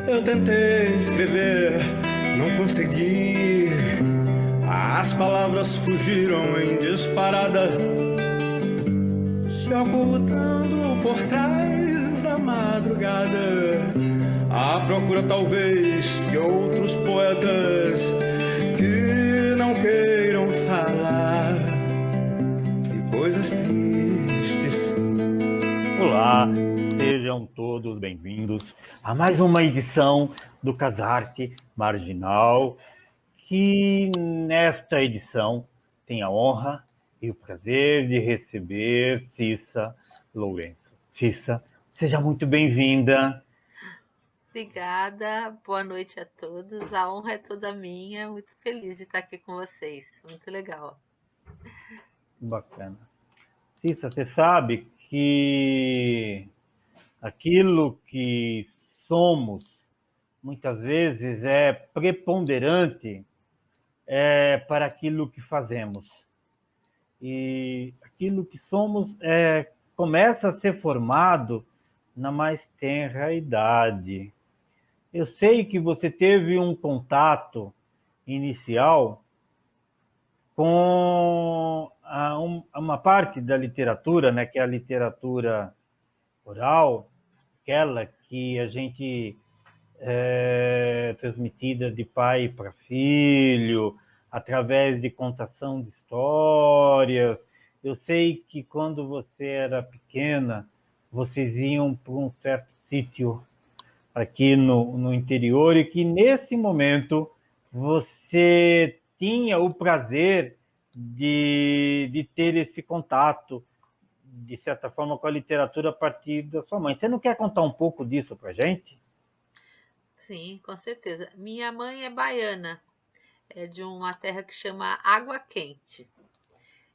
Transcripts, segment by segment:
Eu tentei escrever, não consegui. As palavras fugiram em disparada, se ocultando por trás da madrugada, à procura talvez de outros poetas que não queiram falar de coisas tristes. Olá, sejam todos bem-vindos a mais uma edição do Casarte Marginal, que nesta edição tem a honra e o prazer de receber Cissa Lourenço. Cissa, seja muito bem-vinda. Obrigada, boa noite a todos. A honra é toda minha. Muito feliz de estar aqui com vocês. Muito legal. Bacana. Cissa, você sabe que aquilo que somos muitas vezes é preponderante para aquilo que fazemos. E aquilo que somos começa a ser formado na mais tenra idade. Eu sei que você teve um contato inicial com uma parte da literatura, né, que é a literatura oral, aquela que a gente transmitida de pai para filho, através de contação de histórias. Eu sei que quando você era pequena, vocês iam para um certo sítio aqui no interior e que nesse momento você tinha o prazer de ter esse contato, de certa forma, com a literatura a partir da sua mãe. Você não quer contar um pouco disso para a gente? Sim, com certeza. Minha mãe é baiana, é de uma terra que chama Água Quente.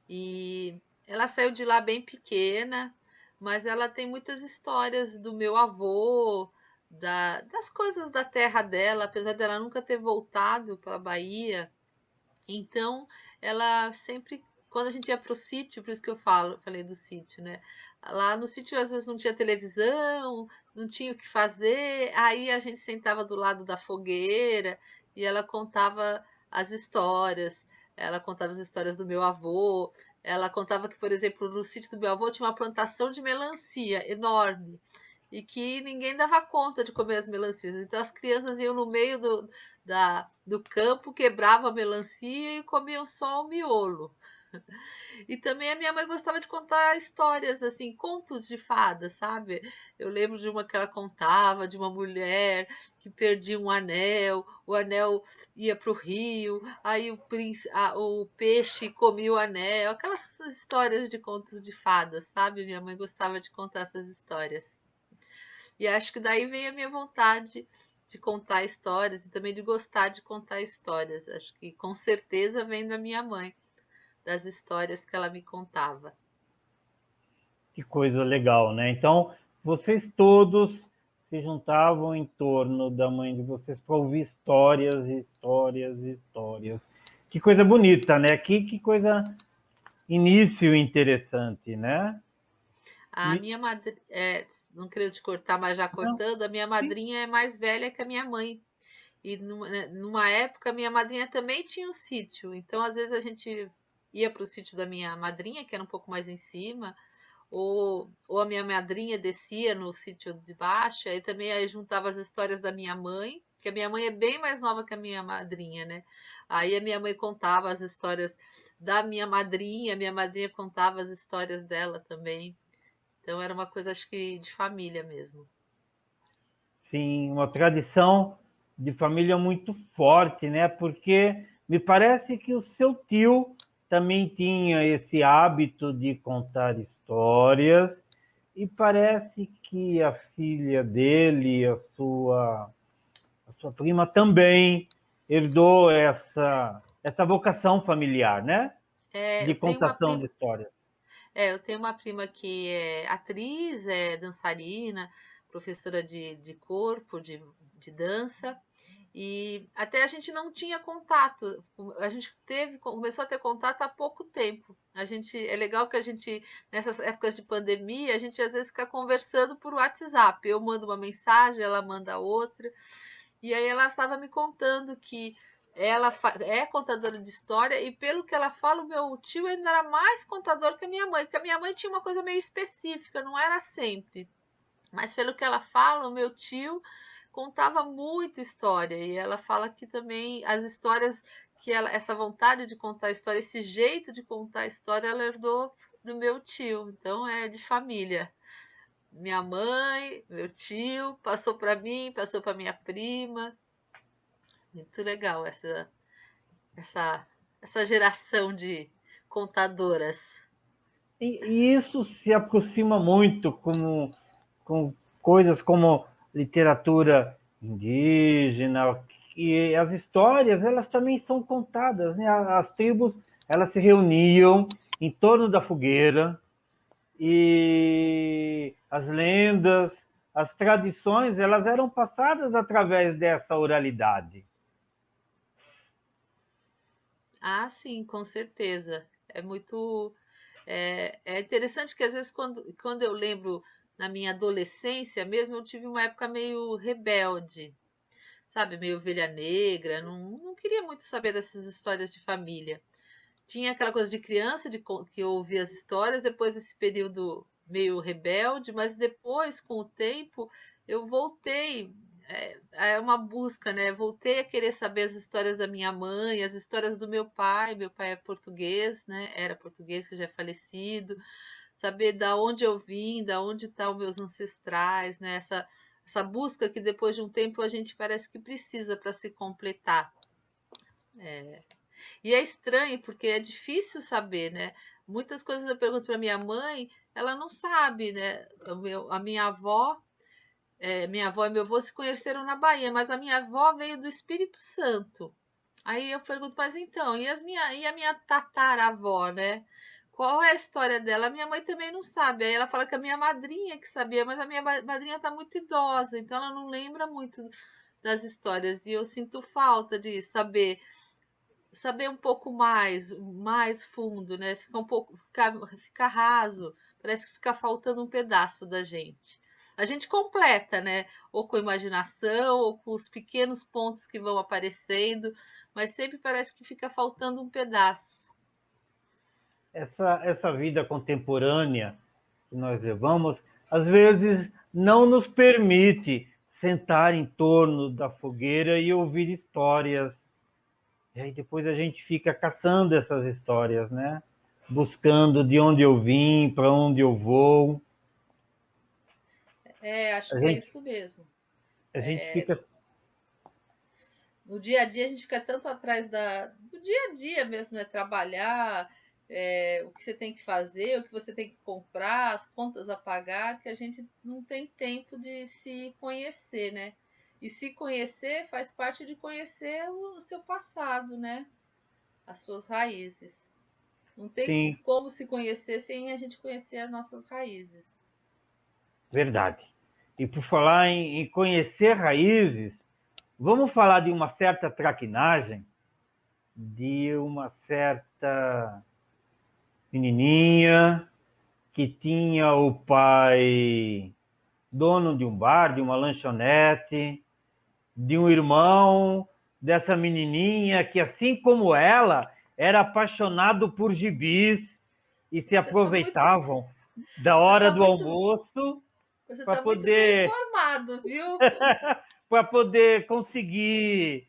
E ela saiu de lá bem pequena, mas ela tem muitas histórias do meu avô, das coisas da terra dela, apesar dela nunca ter voltado para a Bahia. Então, ela sempre, quando a gente ia pro sítio, por isso que falei do sítio, né? Lá no sítio às vezes não tinha televisão, não tinha o que fazer, aí a gente sentava do lado da fogueira e ela contava as histórias. Ela contava as histórias do meu avô. Ela contava que, por exemplo, no sítio do meu avô tinha uma plantação de melancia enorme e que ninguém dava conta de comer as melancias. Então as crianças iam no meio do campo, quebravam a melancia e comiam só o miolo. E também a minha mãe gostava de contar histórias, assim, contos de fadas, sabe? Eu lembro de uma que ela contava, de uma mulher que perdia um anel, o anel ia para o rio, aí o peixe comia o anel, aquelas histórias de contos de fadas, sabe? Minha mãe gostava de contar essas histórias. E acho que daí vem a minha vontade de contar histórias e também de gostar de contar histórias. Acho que com certeza vem da minha mãe, das histórias que ela me contava. Que coisa legal, né? Então, vocês todos se juntavam em torno da mãe de vocês para ouvir histórias, histórias, histórias. Que coisa bonita, né? Que coisa, início interessante, né? A E, minha madrinha, não queria te cortar, mas já não, cortando, a minha madrinha é mais velha que a minha mãe. E numa época, minha madrinha também tinha um sítio. Então, às vezes, a gente ia para o sítio da minha madrinha, que era um pouco mais em cima, ou a minha madrinha descia no sítio de baixo, aí juntava as histórias da minha mãe, que a minha mãe é bem mais nova que a minha madrinha, né? Aí a minha mãe contava as histórias da minha madrinha contava as histórias dela também. Então era uma coisa, acho que, de família mesmo. sim, uma tradição de família muito forte, né? Porque me parece que o seu tio também tinha esse hábito de contar histórias e parece que a filha dele, a sua prima também herdou essa vocação familiar, né? É, De eu tenho uma contação de prima, histórias. eu tenho uma prima que é atriz, é dançarina, professora de corpo, de dança. E até a gente não tinha contato, a gente começou a ter contato há pouco tempo. É legal que a gente, nessas épocas de pandemia, a gente às vezes fica conversando por WhatsApp. Eu mando uma mensagem, ela manda outra. E aí ela estava me contando que ela é contadora de história e pelo que ela fala, o meu tio ainda era mais contador que a minha mãe, porque a minha mãe tinha uma coisa meio específica, não era sempre. Mas pelo que ela fala, o meu tio contava muita história e ela fala que também as histórias que essa vontade de contar história, esse jeito de contar história, ela herdou do meu tio. Então é de família. Minha mãe, meu tio, passou para mim, passou para minha prima. Muito legal essa, essa geração de contadoras. E isso se aproxima muito com coisas como literatura indígena, e as histórias, elas também são contadas, né? As tribos, elas se reuniam em torno da fogueira, e as lendas, as tradições, elas eram passadas através dessa oralidade. Ah, sim, com certeza. É interessante que às vezes quando eu lembro na minha adolescência mesmo, eu tive uma época meio rebelde, sabe, meio ovelha negra, não queria muito saber dessas histórias de família. Tinha aquela coisa de criança, que eu ouvia as histórias, depois desse período meio rebelde, mas depois, com o tempo, eu voltei. É uma busca, né? Voltei a querer saber as histórias da minha mãe, as histórias do meu pai. Meu pai é português, né? Era português, que já é falecido. Saber da onde eu vim, da onde estão meus ancestrais, né? Essa busca que depois de um tempo a gente parece que precisa para se completar. E é estranho porque é difícil saber, né? Muitas coisas eu pergunto para minha mãe, ela não sabe, né? A minha avó e meu avô se conheceram na Bahia, mas a minha avó veio do Espírito Santo. Aí eu pergunto, mas então, e a minha tataravó, né? Qual é a história dela? A minha mãe também não sabe. Aí ela fala que a minha madrinha que sabia, mas a minha madrinha está muito idosa, então ela não lembra muito das histórias. E eu sinto falta de saber um pouco mais fundo, né? Fica raso, parece que fica faltando um pedaço da gente. A gente completa, né? Ou com imaginação, ou com os pequenos pontos que vão aparecendo, mas sempre parece que fica faltando um pedaço. Essa vida contemporânea que nós levamos, às vezes não nos permite sentar em torno da fogueira e ouvir histórias. E aí depois a gente fica caçando essas histórias, né? Buscando de onde eu vim, para onde eu vou. Acho A que é gente, isso mesmo. a gente fica. No dia a dia a gente fica tanto atrás do dia a dia mesmo, né? Trabalhar, o que você tem que fazer, o que você tem que comprar, as contas a pagar, que a gente não tem tempo de se conhecer, né? E se conhecer faz parte de conhecer o seu passado, né? As suas raízes. Não tem Sim, como se conhecer sem a gente conhecer as nossas raízes. verdade. E por falar em conhecer raízes, vamos falar de uma certa traquinagem, de uma certa menininha que tinha o pai dono de um bar, de uma lanchonete, de um irmão dessa menininha que, assim como ela, era apaixonado por gibis e se Você está muito, aproveitavam da você hora tá do muito, almoço você para tá muito bem poder informado, viu? para poder conseguir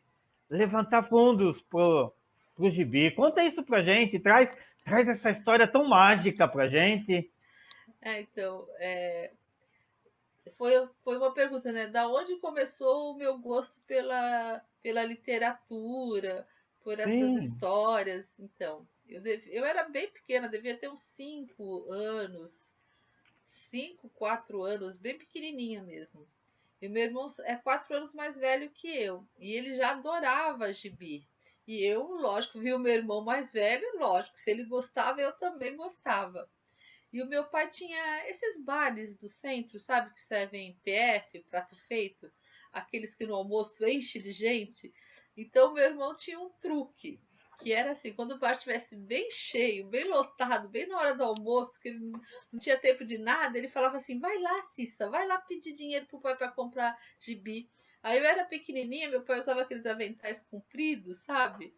levantar fundos pro gibi. Conta isso pra gente, traz essa história tão mágica pra gente. Então, foi uma pergunta, né? Da onde começou o meu gosto pela literatura, por essas Sim, histórias? Então, eu era bem pequena, devia ter uns 5 anos, 5, 4 anos, bem pequenininha mesmo. E o meu irmão é 4 anos mais velho que eu, e ele já adorava gibi. E eu, lógico, vi o meu irmão mais velho, lógico, se ele gostava, eu também gostava. E o meu pai tinha esses bares do centro, sabe, que servem PF, prato feito. aqueles que no almoço enche de gente. Então, meu irmão tinha um truque, que era assim, quando o bar estivesse bem cheio, bem lotado, bem na hora do almoço, que ele não tinha tempo de nada, ele falava assim, vai lá, Cissa, vai lá pedir dinheiro pro pai para comprar gibi. Aí eu era pequenininha, meu pai usava aqueles aventais compridos, sabe?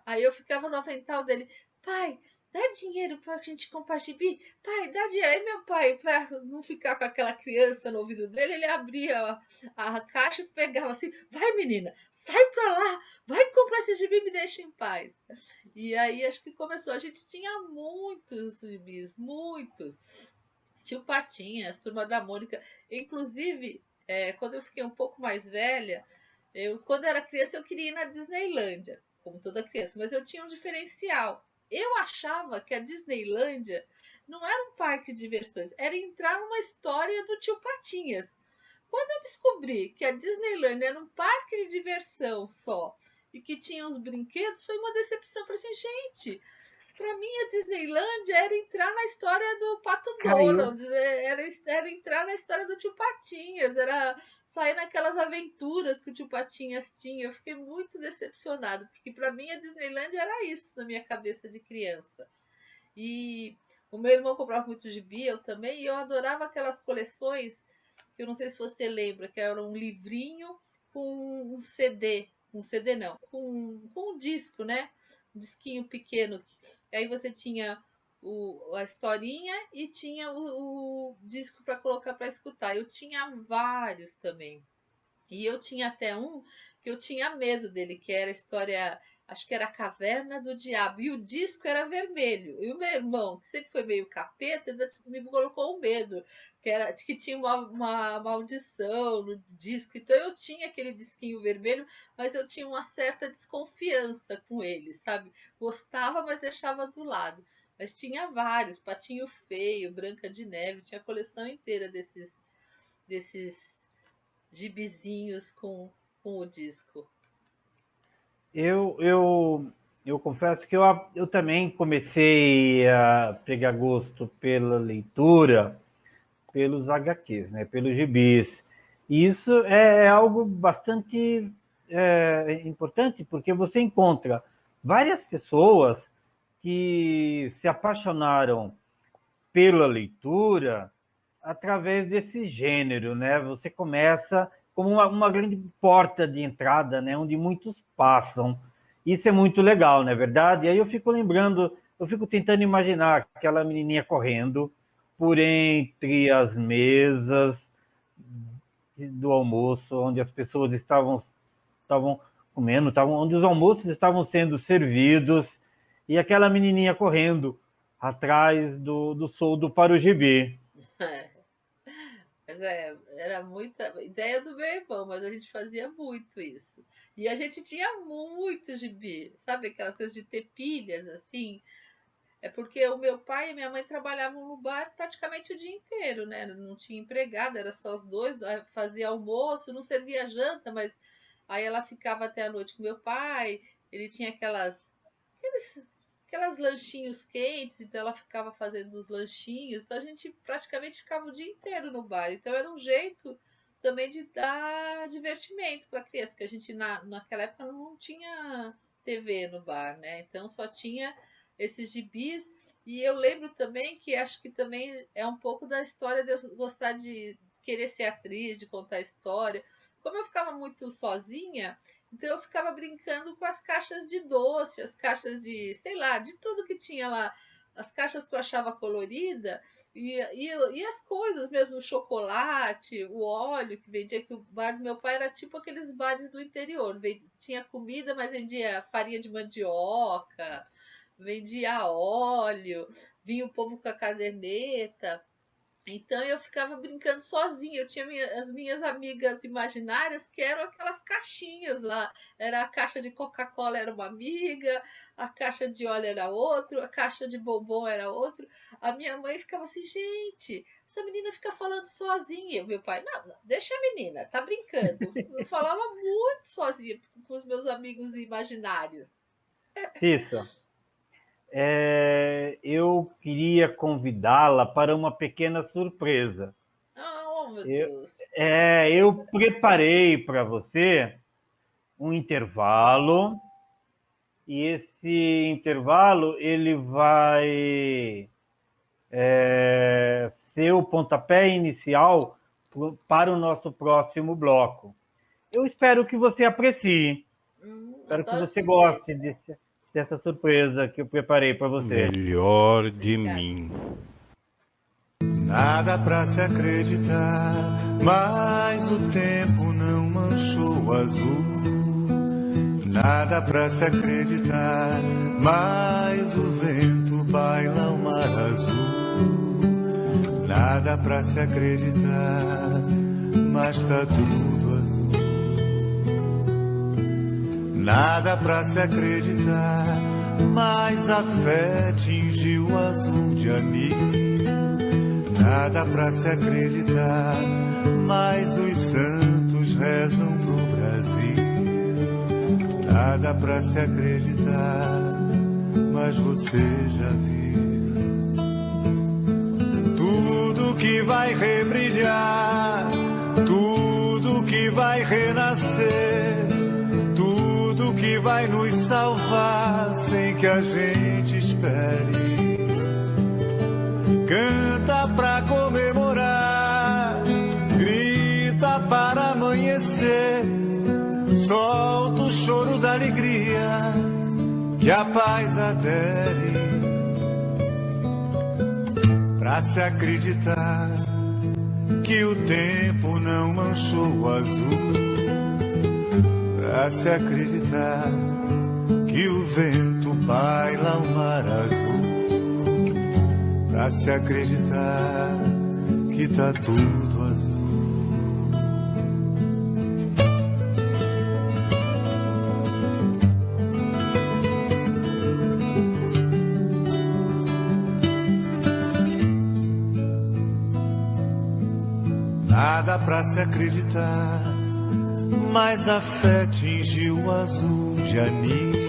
Aí eu ficava no avental dele, pai, dá dinheiro pra gente comprar gibi? Pai, dá dinheiro. Aí meu pai, pra não ficar com aquela criança no ouvido dele, ele abria a caixa e pegava assim, vai menina, sai pra lá, vai comprar esse gibi e me deixa em paz. E aí acho que começou, a gente tinha muitos gibis, muitos. Tio Patinhas, Turma da Mônica. Inclusive, quando eu fiquei um pouco mais velha, quando era criança, eu queria ir na Disneylândia, como toda criança, mas eu tinha um diferencial. Eu achava que a Disneylândia não era um parque de diversões, era entrar numa história do Tio Patinhas. Quando eu descobri que a Disneylândia era um parque de diversão só e que tinha os brinquedos, foi uma decepção. Eu falei assim, gente, para mim, a Disneylândia era entrar na história do Pato Caiu. Donald, era entrar na história do Tio Patinhas, era sair naquelas aventuras que o Tio Patinhas tinha. Eu fiquei muito decepcionada, porque para mim a Disneylândia era isso na minha cabeça de criança. E o meu irmão comprava muito gibi, eu também, e eu adorava aquelas coleções, que eu não sei se você lembra, que era um livrinho com um CD, um CD não, com um disco, né? Um disquinho pequeno. Aí você tinha a historinha e tinha o disco para colocar para escutar. Eu tinha vários também. E eu tinha até um que eu tinha medo dele, que era a história, acho que era a Caverna do Diabo. E o disco era vermelho. E o meu irmão, que sempre foi meio capeta, ainda me colocou um medo, que tinha uma maldição no disco. Então eu tinha aquele disquinho vermelho, mas eu tinha uma certa desconfiança com ele, sabe? Gostava, mas deixava do lado. Mas tinha vários, Patinho Feio, Branca de Neve, tinha a coleção inteira desses gibizinhos com o disco. Eu, eu, eu confesso que eu também comecei a pegar gosto pela leitura, pelos HQs, né, pelos gibis. E isso é algo bastante importante, porque você encontra várias pessoas que se apaixonaram pela leitura através desse gênero, né? Você começa como uma grande porta de entrada, né? Onde muitos passam. Isso é muito legal, não é verdade? E aí eu fico lembrando, eu fico tentando imaginar aquela menininha correndo por entre as mesas do almoço, onde as pessoas estavam comendo, onde os almoços estavam sendo servidos, e aquela menininha correndo atrás do soldo para o gibi. Mas era muita ideia do meu irmão, mas a gente fazia muito isso. E a gente tinha muito gibi, sabe aquela coisa de ter pilhas assim? É porque o meu pai e minha mãe trabalhavam no bar praticamente o dia inteiro, né? Não tinha empregada, era só os dois, fazia almoço, não servia janta, mas aí ela ficava até a noite com meu pai, ele tinha aquelas lanchinhos quentes, então ela ficava fazendo os lanchinhos, então a gente praticamente ficava o dia inteiro no bar. Então era um jeito também de dar divertimento para a criança, que a gente naquela época não tinha TV no bar, né? Então só tinha esses gibis. E eu lembro também que acho que também é um pouco da história de eu gostar de querer ser atriz, de contar história. Como eu ficava muito sozinha, então eu ficava brincando com as caixas de doce, as caixas de, sei lá, de tudo que tinha lá, as caixas que eu achava colorida e as coisas mesmo, o chocolate, o óleo que vendia, que o bar do meu pai era tipo aqueles bares do interior, tinha comida, mas vendia farinha de mandioca, vendia óleo, vinha o povo com a caderneta. Então eu ficava brincando sozinha. Eu tinha as minhas amigas imaginárias que eram aquelas caixinhas lá. Era a caixa de Coca-Cola era uma amiga, a caixa de óleo era outro, a caixa de bombom era outro. A minha mãe ficava assim, gente, essa menina fica falando sozinha. Meu pai, não, não, deixa a menina, tá brincando. Eu falava muito sozinha com os meus amigos imaginários. Isso. Eu queria convidá-la para uma pequena surpresa. Ah, meu Eu, Deus. eu preparei para você um intervalo e esse intervalo ele vai ser o pontapé inicial para o nosso próximo bloco. Eu espero que você aprecie. Espero que Adoro você surpresa. goste dessa surpresa que eu preparei para você. Melhor de Obrigada. mim. Nada pra se acreditar, mas o tempo não manchou o azul. Nada pra se acreditar, mas o vento baila o mar azul. Nada pra se acreditar, mas tá tudo azul. Nada pra se acreditar, mas a fé tingiu o azul de anil. Nada pra se acreditar, mas os santos rezam pro Brasil. Nada pra se acreditar, mas você já viu. Tudo que vai rebrilhar, tudo que vai renascer, tudo que vai nos salvar sem que a gente espere. Canta pra comemorar, grita para amanhecer, solta o choro da alegria, que a paz adere. Pra se acreditar que o tempo não manchou o azul. Pra se acreditar que o vento baila o mar azul. Pra se acreditar que tá tudo azul. Nada pra se acreditar, mas a fé tingiu o azul de anil.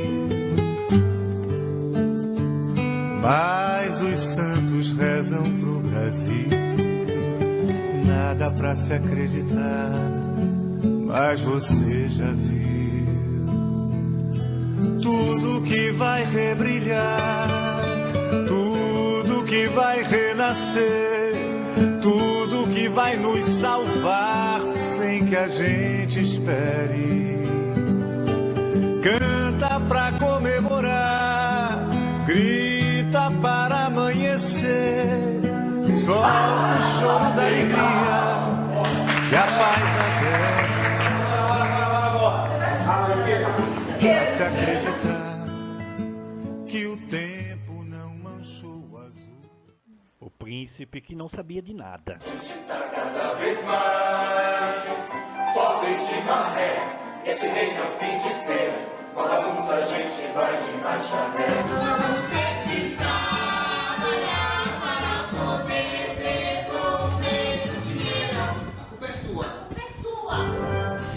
Mas os santos rezam pro Brasil. Nada pra se acreditar, mas você já viu. Tudo que vai rebrilhar, tudo que vai renascer, tudo que vai nos salvar sem que a gente espere. Canta pra comemorar, grita para amanhecer, solta o choro da alegria, que a paz adere. Pra se acreditar que o tempo não manchou o azul. O príncipe que não sabia de nada. Está cada vez mais pobre de maré. Esse rei é um fim de feira. Com a bagunça a gente vai de marcha ré. Vamos ter que trabalhar para poder devolver o dinheiro. A culpa é sua. A culpa é sua.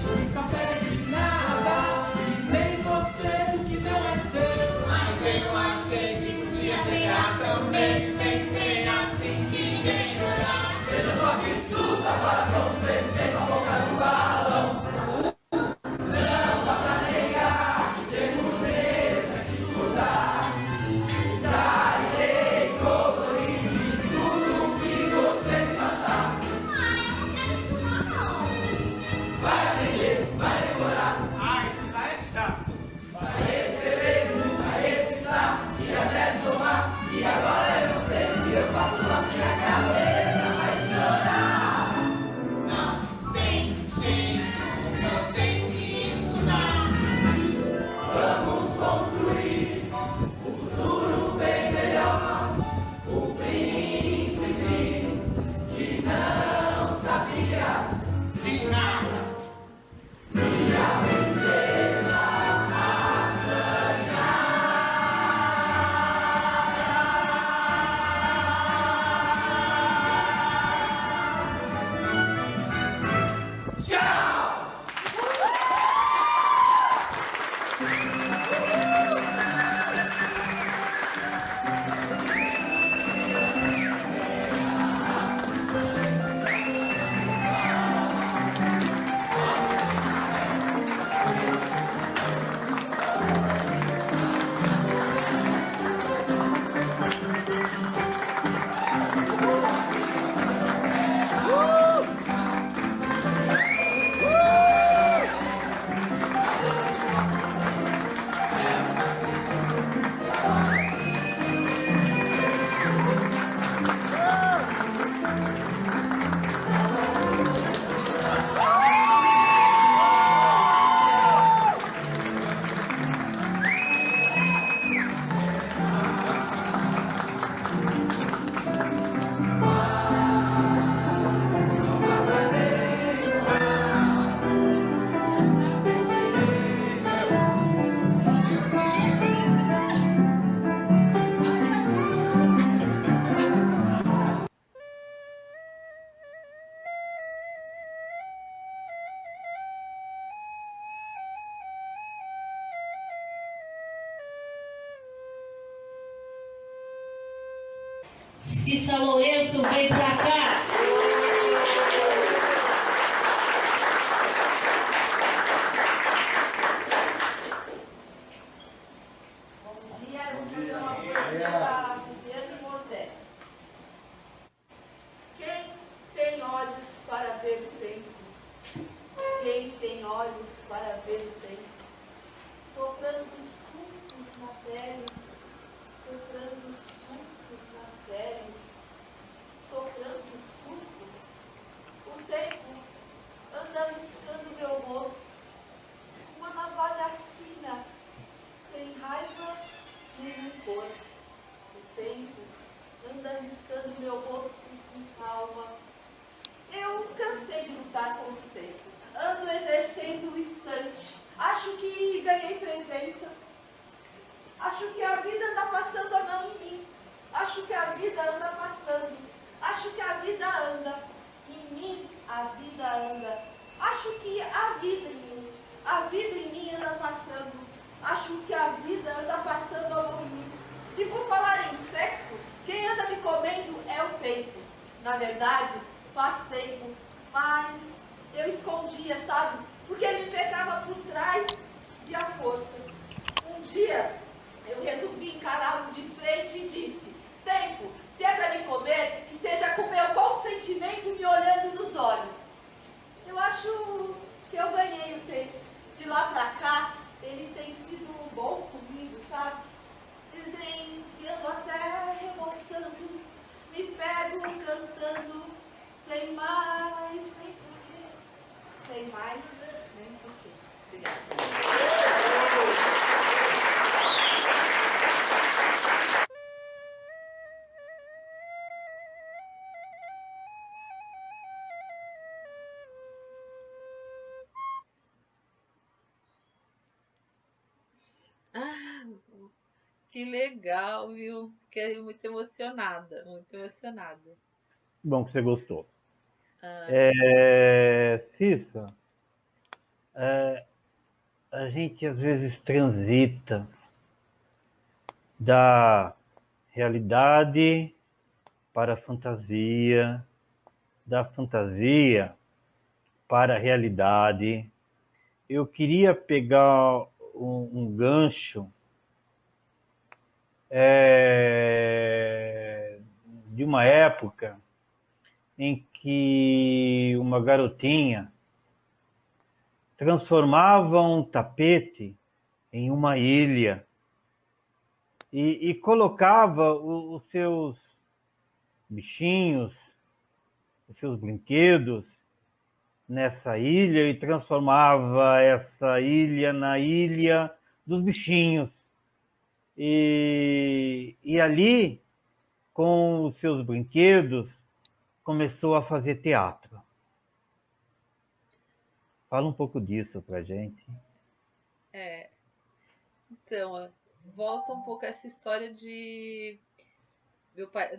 Nunca pede nada e nem você o que não é seu. Mas eu achei que podia pegar também. Pensei assim que ninguém chorar. Veja só que susto agora pra você. Tem com a boca no balão. Não dá pra negar que temos mesmo é que escutar. Gritar e colorir tudo que você me passar. Ai, eu não quero escutar não. Vai aprender, vai decorar. Ai, isso tá é chato. Vai escrever, vai recitar e até somar. E agora eu não sei o que eu faço na minha cabeça. Vai estourar. Não tem jeito, não tem que estudar. Vamos construir um futuro bem melhor. O príncipe que não sabia De nada. ia vencer a façanha. Tchau! Cissa Lourenço, vem pra cá. Bom dia, eu vou fazer uma poesia da Viviane Mosé. Quem tem olhos para ver o tempo? Quem tem olhos para ver o tempo? Soprando sulcos na pele, soprando sulcos na pele, soprando sulcos. O tempo anda buscando meu rosto, uma navalha fina, sem raiva nem rancor. O tempo anda riscando meu rosto com calma. Eu cansei de lutar contra o tempo. Ando exercendo o instante. Acho que ganhei presença. Acho que a vida anda passando a mão em mim. Acho que a vida anda passando. Acho que a vida anda. Em mim a vida anda. Acho que a vida em mim. A vida em mim anda passando. Acho que a vida anda passando a mão em mim. E por falar em sexo, quem anda me comendo é o tempo. Na verdade, faz tempo, mas eu escondia, sabe? Porque ele me pegava por trás e à força. Um dia, eu resolvi encará-lo de frente e disse: tempo, se é para me comer, que seja com meu consentimento me olhando nos olhos. Eu acho que eu ganhei o tempo. De lá pra cá, ele tem sido bom comigo, sabe? Dizem que ando até remoçando, me pego cantando, sem mais nem porquê. Sem mais nem porquê. Obrigada. Ah, que legal, viu? Fiquei muito emocionada, muito emocionada. Bom que você gostou. Ah, Cissa, a gente às vezes transita da realidade para a fantasia, da fantasia para a realidade. Eu queria pegar um gancho de uma época em que uma garotinha transformava um tapete em uma ilha e colocava os seus bichinhos, os seus brinquedos nessa ilha e transformava essa ilha na ilha dos bichinhos. E ali, com os seus brinquedos, começou a fazer teatro. Fala um pouco disso pra gente. então, volta um pouco essa história de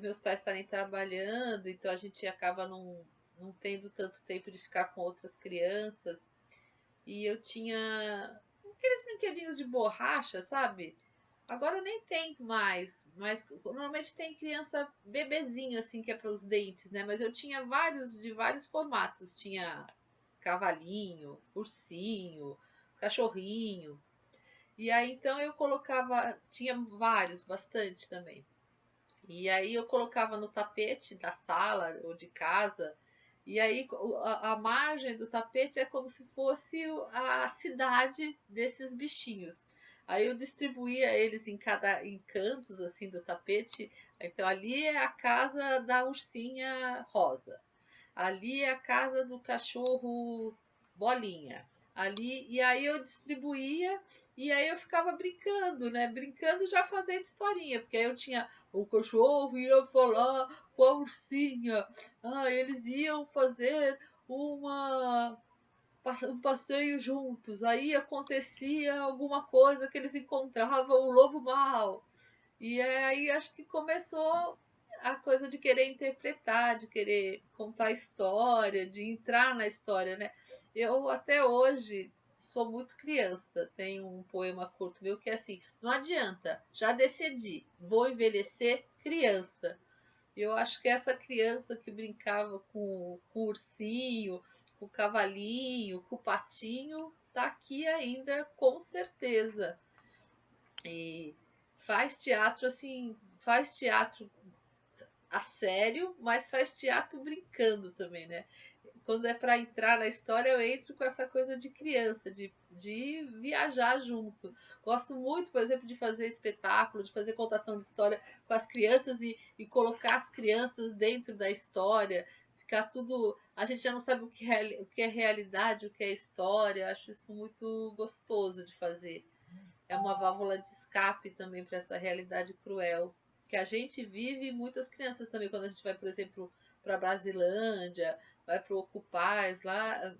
meus pais estarem trabalhando, então a gente acaba não tendo tanto tempo de ficar com outras crianças. E eu tinha aqueles brinquedinhos de borracha, sabe? Agora nem tem mais, mas normalmente tem criança bebezinho assim que é para os dentes, né? Mas eu tinha vários de vários formatos, tinha cavalinho, ursinho, cachorrinho. E aí então eu colocava, tinha vários, bastante também. E aí eu colocava no tapete da sala ou de casa. E aí a margem do tapete é como se fosse a cidade desses bichinhos. Aí eu distribuía eles em cantos assim do tapete. Então ali é a casa da ursinha rosa. Ali é a casa do cachorro bolinha. Ali, e aí eu distribuía e aí eu ficava brincando, né? Brincando já fazendo historinha, porque aí eu tinha o cachorro ia falar com a ursinha. Ah, eles iam fazer uma um passeio juntos. Aí acontecia alguma coisa que eles encontravam o lobo mau. E aí acho que começou a coisa de querer interpretar, de querer contar história, de entrar na história, né? Eu até hoje sou muito criança. Tem um poema curto meu que é assim: não adianta, já decidi, vou envelhecer criança. Eu acho que essa criança que brincava com o ursinho, com o cavalinho, com o patinho, tá aqui ainda, com certeza. E faz teatro assim, faz teatro a sério, mas faz teatro brincando também, né? Quando é para entrar na história, eu entro com essa coisa de criança, de viajar junto. Gosto muito, por exemplo, de fazer espetáculo, de fazer contação de história com as crianças e colocar as crianças dentro da história. Ficar tudo. A gente já não sabe o que é realidade, o que é história. Acho isso muito gostoso de fazer. É uma válvula de escape também para essa realidade cruel que a gente vive e muitas crianças também. Quando a gente vai, por exemplo, para Brasilândia, vai para o Ocupaz, lá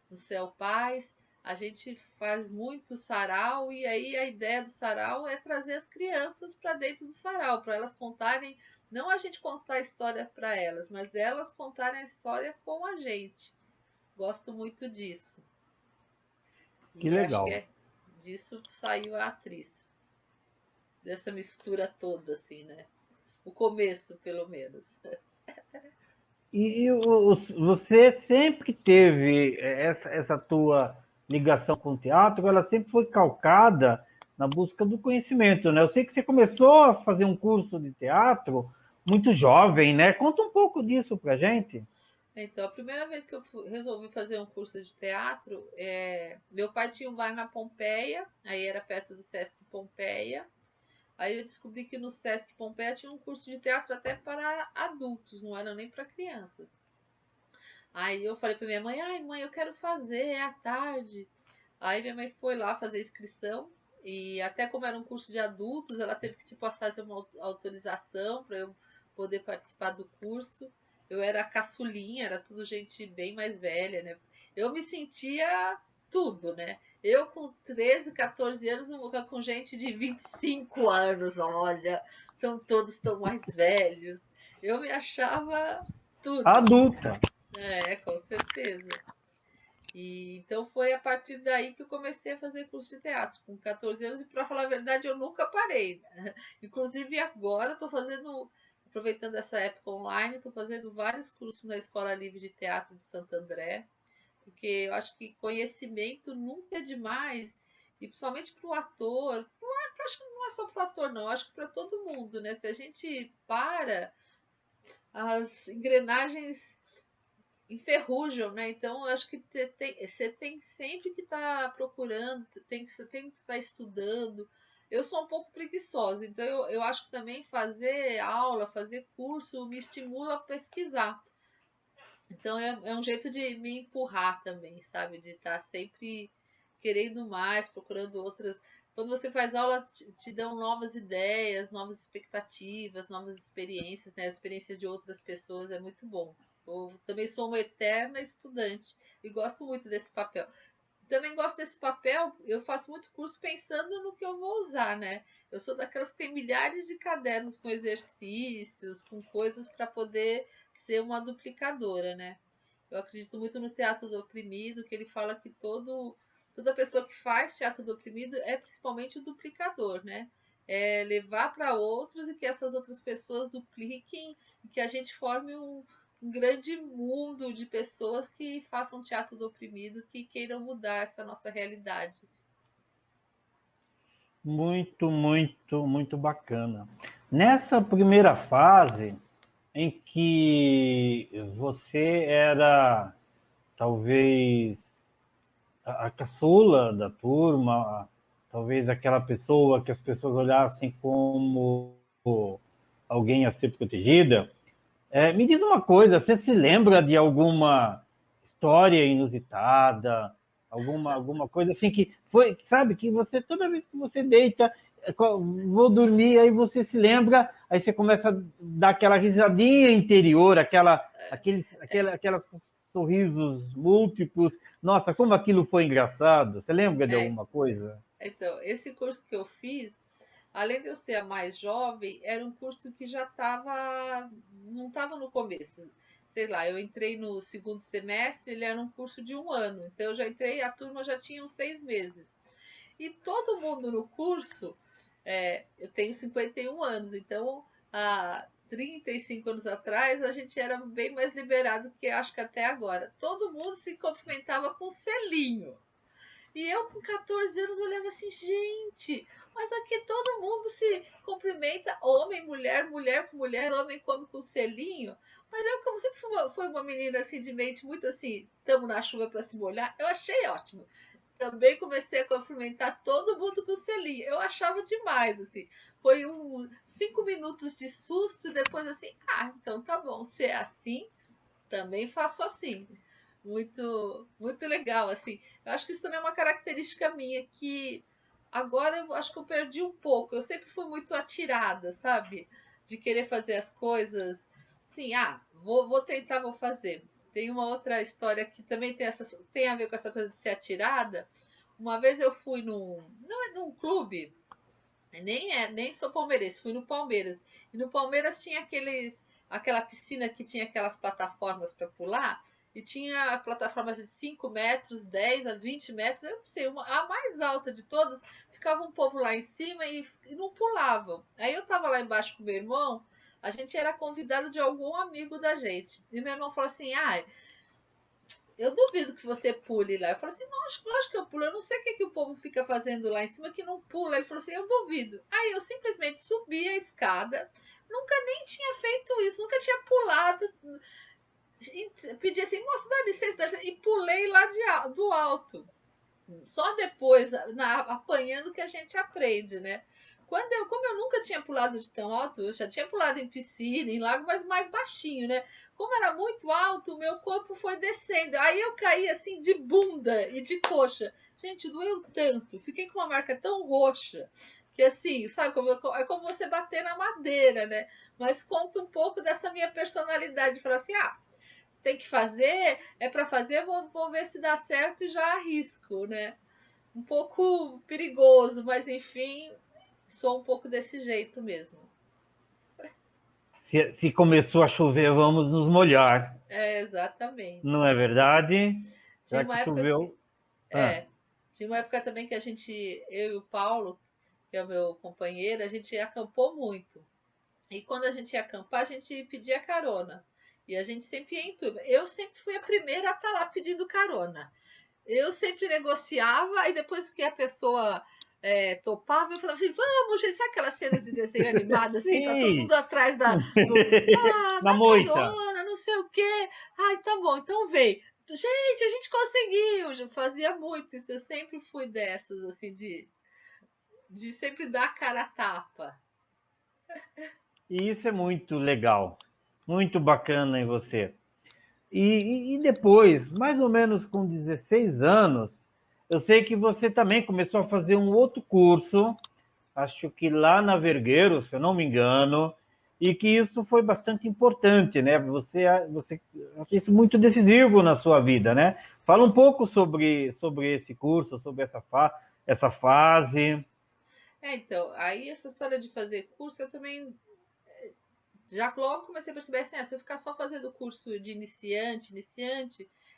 no Céu Paz, a gente faz muito sarau e aí a ideia do sarau é trazer as crianças para dentro do sarau, para elas contarem, não a gente contar a história para elas, mas elas contarem a história com a gente. Gosto muito disso. Que E acho que legal. disso saiu a atriz. Dessa mistura toda, assim, né? O começo, pelo menos. E você sempre teve essa tua ligação com o teatro, ela sempre foi calcada na busca do conhecimento, né? Eu sei que você começou a fazer um curso de teatro muito jovem, né? Conta um pouco disso pra gente. Então, a primeira vez que eu resolvi fazer um curso de teatro, meu pai tinha um bar na Pompeia, aí era perto do Sesc Pompeia. Aí eu descobri que no Sesc Pompeia tinha um curso de teatro até para adultos, não era nem para crianças. Aí eu falei para minha mãe, ai mãe, eu quero fazer, é à tarde. Aí minha mãe foi lá fazer inscrição e até como era um curso de adultos, ela teve que tipo fazer uma autorização para eu poder participar do curso. Eu era caçulinha, era tudo gente bem mais velha, né? Eu me sentia tudo, né? Eu com 13, 14 anos não vou ficar com gente de 25 anos, olha, são todos tão mais velhos. Eu me achava tudo. Adulta. Com certeza. E então foi a partir daí que eu comecei a fazer curso de teatro, com 14 anos, e para falar a verdade, eu nunca parei, né? Inclusive agora estou fazendo, aproveitando essa época online, estou fazendo vários cursos na Escola Livre de Teatro de Santo André, porque eu acho que conhecimento nunca é demais, e principalmente para o ator, acho que não é só para o ator, não, acho que para todo mundo, né? Se a gente para, as engrenagens enferrujam, né? Então, eu acho que você tem sempre que estar procurando, você tem que estar estudando. Eu sou um pouco preguiçosa, então eu acho que também fazer aula, fazer curso me estimula a pesquisar. Então é um jeito de me empurrar também, sabe? De estar sempre querendo mais, procurando outras. Quando você faz aula, te dão novas ideias, novas expectativas, novas experiências, né? As experiências de outras pessoas é muito bom. Eu também sou uma eterna estudante e gosto muito desse papel. Também gosto desse papel, eu faço muito curso pensando no que eu vou usar, né? Eu sou daquelas que tem milhares de cadernos com exercícios, com coisas para poder ser uma duplicadora, né? Eu acredito muito no teatro do oprimido, que ele fala que toda pessoa que faz teatro do oprimido é principalmente o duplicador, né? É levar para outros e que essas outras pessoas dupliquem e que a gente forme um grande mundo de pessoas que façam teatro do oprimido, que queiram mudar essa nossa realidade. Muito, muito, muito bacana. Nessa primeira fase, em que você era talvez a caçula da turma, talvez aquela pessoa que as pessoas olhassem como alguém a ser protegida. Me diz uma coisa, você se lembra de alguma história inusitada, alguma coisa assim que foi, sabe, que você, toda vez que você deita, vou dormir, aí você se lembra, aí você começa a dar aquela risadinha interior, aqueles sorrisos múltiplos. Nossa, como aquilo foi engraçado. Você lembra de alguma coisa? Então, esse curso que eu fiz, além de eu ser a mais jovem, era um curso que já não estava no começo. Sei lá, eu entrei no segundo semestre, ele era um curso de 1 ano. Então, eu já entrei, a turma já tinha uns 6 meses. E todo mundo no curso, eu tenho 51 anos, então 35 anos atrás, a gente era bem mais liberado que acho que até agora. Todo mundo se cumprimentava com selinho. E eu, com 14 anos, olhava assim, gente, mas aqui todo mundo se cumprimenta, homem, mulher, mulher com mulher, homem come com selinho. Mas eu, como sempre fui uma menina assim, de mente muito assim, estamos na chuva para se molhar, eu achei ótimo. Também comecei a cumprimentar todo mundo com selinho. Eu achava demais, assim. Foi 5 minutos de susto e depois assim, então tá bom, se é assim, também faço assim. Muito, muito legal, assim. Eu acho que isso também é uma característica minha, que agora eu acho que eu perdi um pouco. Eu sempre fui muito atirada, sabe? De querer fazer as coisas. Assim, vou tentar, vou fazer. Tem uma outra história que também tem a ver com essa coisa de ser atirada. Uma vez eu fui num clube, nem sou palmeirense, fui no Palmeiras. E no Palmeiras tinha aquela piscina que tinha aquelas plataformas para pular. E tinha plataformas de 5 metros, 10 a 20 metros, eu não sei, a mais alta de todas, ficava um povo lá em cima e não pulavam. Aí eu estava lá embaixo com meu irmão, a gente era convidado de algum amigo da gente. E meu irmão falou assim, eu duvido que você pule lá. Eu falei assim, lógico que eu pulo, eu não sei o que o povo fica fazendo lá em cima que não pula. Ele falou assim, eu duvido. Aí eu simplesmente subi a escada, nunca nem tinha feito isso, nunca tinha pulado. Pedi assim, moça, dá licença, e pulei lá do alto. Só depois, apanhando, que a gente aprende, né? Como eu nunca tinha pulado de tão alto, eu já tinha pulado em piscina, em lago, mas mais baixinho, né? Como era muito alto, o meu corpo foi descendo. Aí eu caí assim de bunda e de coxa. Gente, doeu tanto. Fiquei com uma marca tão roxa que assim, sabe, é como você bater na madeira, né? Mas conta um pouco dessa minha personalidade. Falar assim, tem que fazer, é para fazer, vou ver se dá certo e já arrisco, né? Um pouco perigoso, mas enfim, sou um pouco desse jeito mesmo. Se começou a chover, vamos nos molhar. Exatamente. Não é verdade? Tinha Já uma que época choveu. tinha uma época também que eu e o Paulo, que é o meu companheiro, a gente acampou muito. E quando a gente ia acampar, a gente pedia carona. E a gente sempre ia em turma. Eu sempre fui a primeira a estar lá pedindo carona. Eu sempre negociava, e depois que a pessoa topava, eu falava assim, vamos, gente, sabe aquelas cenas de desenho animado, assim, tá todo mundo atrás Na dá moita. carona, não sei o quê. Ai, tá bom, então vem. Gente, a gente conseguiu. Eu fazia muito isso, eu sempre fui dessas, assim, de sempre dar a cara a tapa. E isso é muito legal, muito bacana em você. E depois, mais ou menos com 16 anos, eu sei que você também começou a fazer um outro curso, acho que lá na Vergueiro, se eu não me engano, e que isso foi bastante importante, né? Você acha isso muito decisivo na sua vida, né? Fala um pouco sobre esse curso, sobre essa fase. Então, aí essa história de fazer curso, eu também já logo comecei a perceber assim, se eu ficar só fazendo curso de iniciante,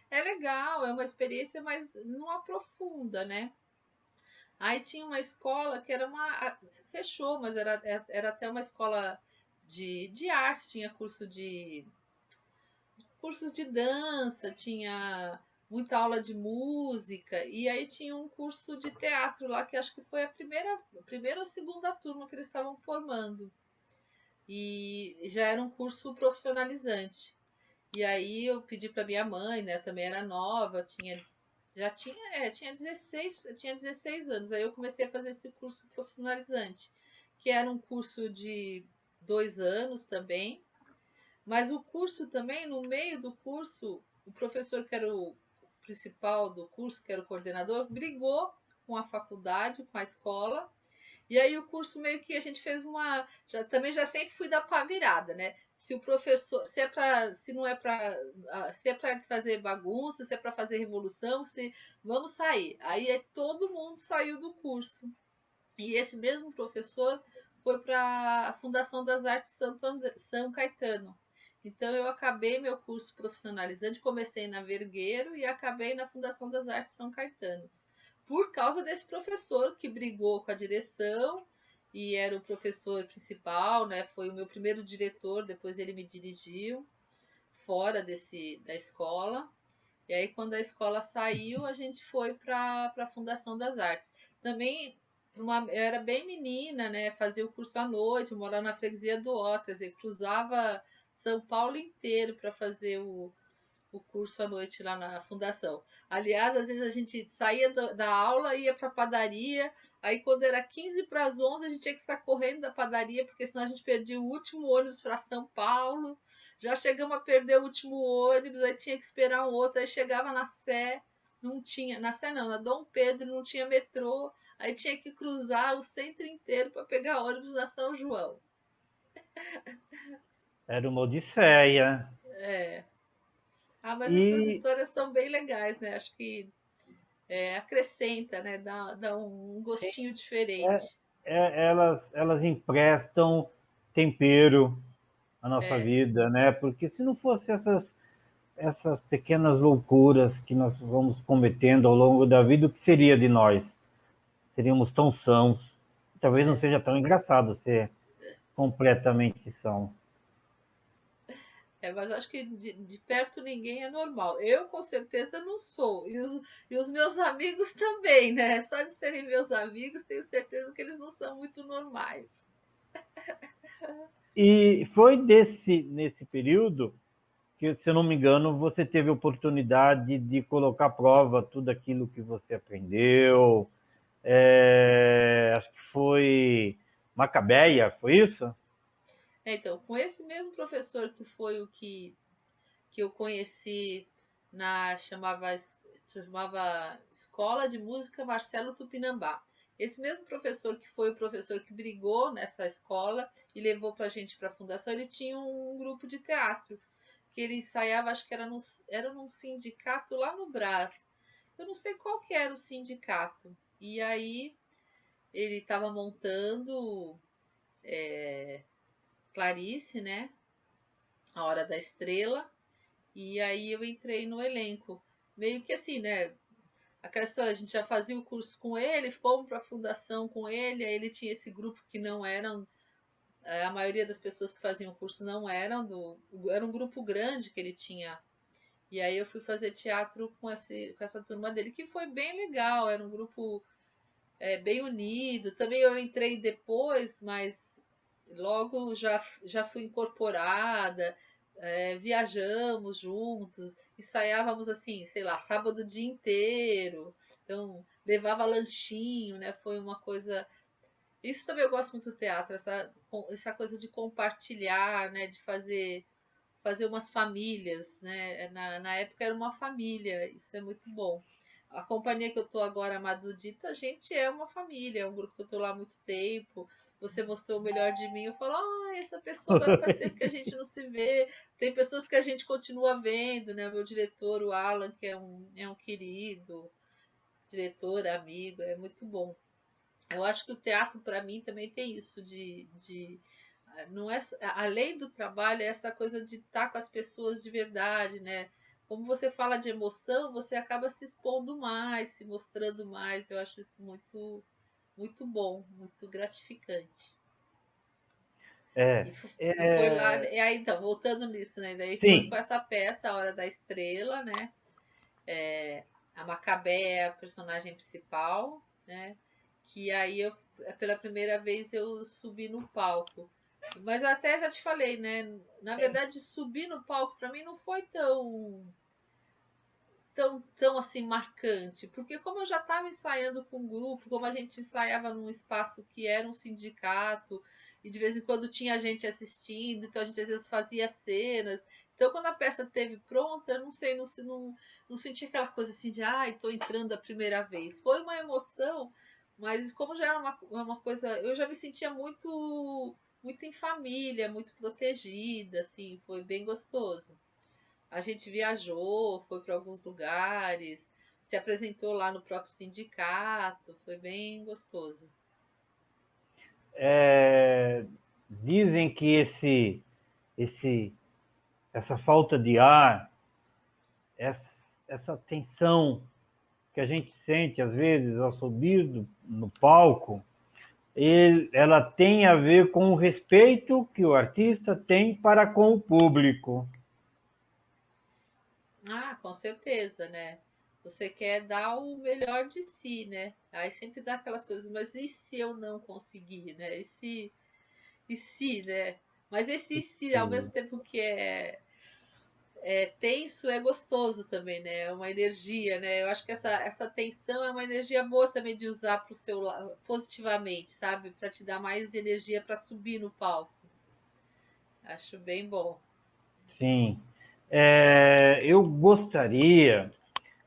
é legal, é uma experiência, mas não aprofunda, né? Aí tinha uma escola que fechou, mas era até uma escola de arte, tinha cursos de dança, tinha muita aula de música, e aí tinha um curso de teatro lá, que acho que foi a primeira ou segunda turma que eles estavam formando. E já era um curso profissionalizante. E aí eu pedi para minha mãe, né? Também era nova, tinha 16 anos. Aí eu comecei a fazer esse curso profissionalizante, que era um curso de 2 anos também. Mas o curso também, no meio do curso, o professor que era o principal do curso, que era o coordenador, brigou com a faculdade, com a escola. E aí o curso meio que a gente fez também já sempre fui da pá virada, né? Se o professor, se não é para, se é para fazer bagunça, se é para fazer revolução, vamos sair. Aí todo mundo saiu do curso. E esse mesmo professor foi para a Fundação das Artes São Caetano. Então eu acabei meu curso profissionalizante, comecei na Vergueiro e acabei na Fundação das Artes São Caetano, por causa desse professor que brigou com a direção e era o professor principal, né? Foi o meu primeiro diretor, depois ele me dirigiu fora da escola. E aí, quando a escola saiu, a gente foi para a Fundação das Artes. Também, eu era bem menina, né? Fazia o curso à noite, morava na freguesia do Otas, e cruzava São Paulo inteiro para fazer o curso à noite lá na fundação. Aliás, às vezes a gente saía da aula, ia para a padaria, aí quando era 15 para as 11, a gente tinha que sair correndo da padaria, porque senão a gente perdia o último ônibus para São Paulo. Já chegamos a perder o último ônibus, aí tinha que esperar um outro, aí chegava na Sé, não tinha, na Sé não, na Dom Pedro não tinha metrô, aí tinha que cruzar o centro inteiro para pegar ônibus na São João. Era uma odisseia. É. Ah, mas essas E histórias são bem legais, né? Acho que acrescenta, né? Dá um gostinho diferente. elas emprestam tempero à nossa É, vida, né? Porque se não fosse essas pequenas loucuras que nós vamos cometendo ao longo da vida, o que seria de nós? Seríamos tão sãos. Talvez não é. seja tão engraçado ser completamente são. Mas acho que de perto ninguém é normal. Eu, com certeza, não sou. E os meus amigos também, né? Só de serem meus amigos, tenho certeza que eles não são muito normais. E foi nesse período que, se eu não me engano, você teve a oportunidade de colocar à prova tudo aquilo que você aprendeu. Acho que foi Macabeia, foi isso? Então, com esse mesmo professor que foi o que eu conheci chamava Escola de Música Marcelo Tupinambá. Esse mesmo professor que foi o professor que brigou nessa escola e levou para a gente para a fundação, ele tinha um grupo de teatro que ele ensaiava, acho que era num sindicato lá no Brás. Eu não sei qual que era o sindicato. E aí ele estava montando Clarice, né? A Hora da Estrela. E aí eu entrei no elenco. Meio que assim, né? Aquela história, a gente já fazia o curso com ele, fomos para a fundação com ele, aí ele tinha esse grupo que não eram. A maioria das pessoas que faziam o curso não eram era um grupo grande que ele tinha. E aí eu fui fazer teatro com essa turma dele, que foi bem legal, era um grupo bem unido. Também eu entrei depois, mas logo já fui incorporada, viajamos juntos, ensaiávamos assim, sei lá, sábado o dia inteiro, então levava lanchinho, né? Foi uma coisa. Isso também eu gosto muito do teatro, essa coisa de compartilhar, né? De fazer umas famílias, né? Na época era uma família, isso é muito bom. A companhia que eu tô agora, Amado Dito, a gente é uma família, é um grupo que eu tô lá há muito tempo. Você mostrou o melhor de mim, eu falo, essa pessoa agora faz tempo que a gente não se vê. Tem pessoas que a gente continua vendo, né? O meu diretor, o Alan, que é um querido diretor, amigo, é muito bom. Eu acho que o teatro, para mim, também tem isso de não é além do trabalho, é essa coisa de estar com as pessoas de verdade, né? Como você fala de emoção, você acaba se expondo mais, se mostrando mais. Eu acho isso muito, muito bom, muito gratificante. É, E foi lá, e aí então, voltando nisso, né? Daí foi com sim, essa peça, A Hora da Estrela, né? A Macabé é a personagem principal, né? Que aí pela primeira vez eu subi no palco. Mas eu até já te falei, né? Na verdade, subir no palco para mim não foi tão assim marcante, porque como eu já estava ensaiando com um grupo, como a gente ensaiava num espaço que era um sindicato e de vez em quando tinha gente assistindo, então a gente às vezes fazia cenas. Então quando a peça esteve pronta, eu não sei, não senti aquela coisa assim de estou entrando a primeira vez. Foi uma emoção, mas como já era uma coisa, eu já me sentia muito em família, muito protegida, assim, foi bem gostoso. A gente viajou, foi para alguns lugares, se apresentou lá no próprio sindicato, foi bem gostoso. dizem que essa falta de ar, essa tensão que a gente sente às vezes ao subir no palco, ela tem a ver com o respeito que o artista tem para com o público. Ah, com certeza, né? Você quer dar o melhor de si, né? Aí sempre dá aquelas coisas, mas e se eu não conseguir, né? E se, né? Mas esse se, ao mesmo tempo que é tenso, é gostoso também, né? É uma energia, né? Eu acho que essa tensão é uma energia boa também de usar para o seu lado, positivamente, sabe? Para te dar mais energia para subir no palco. Acho bem bom. Sim. Eu gostaria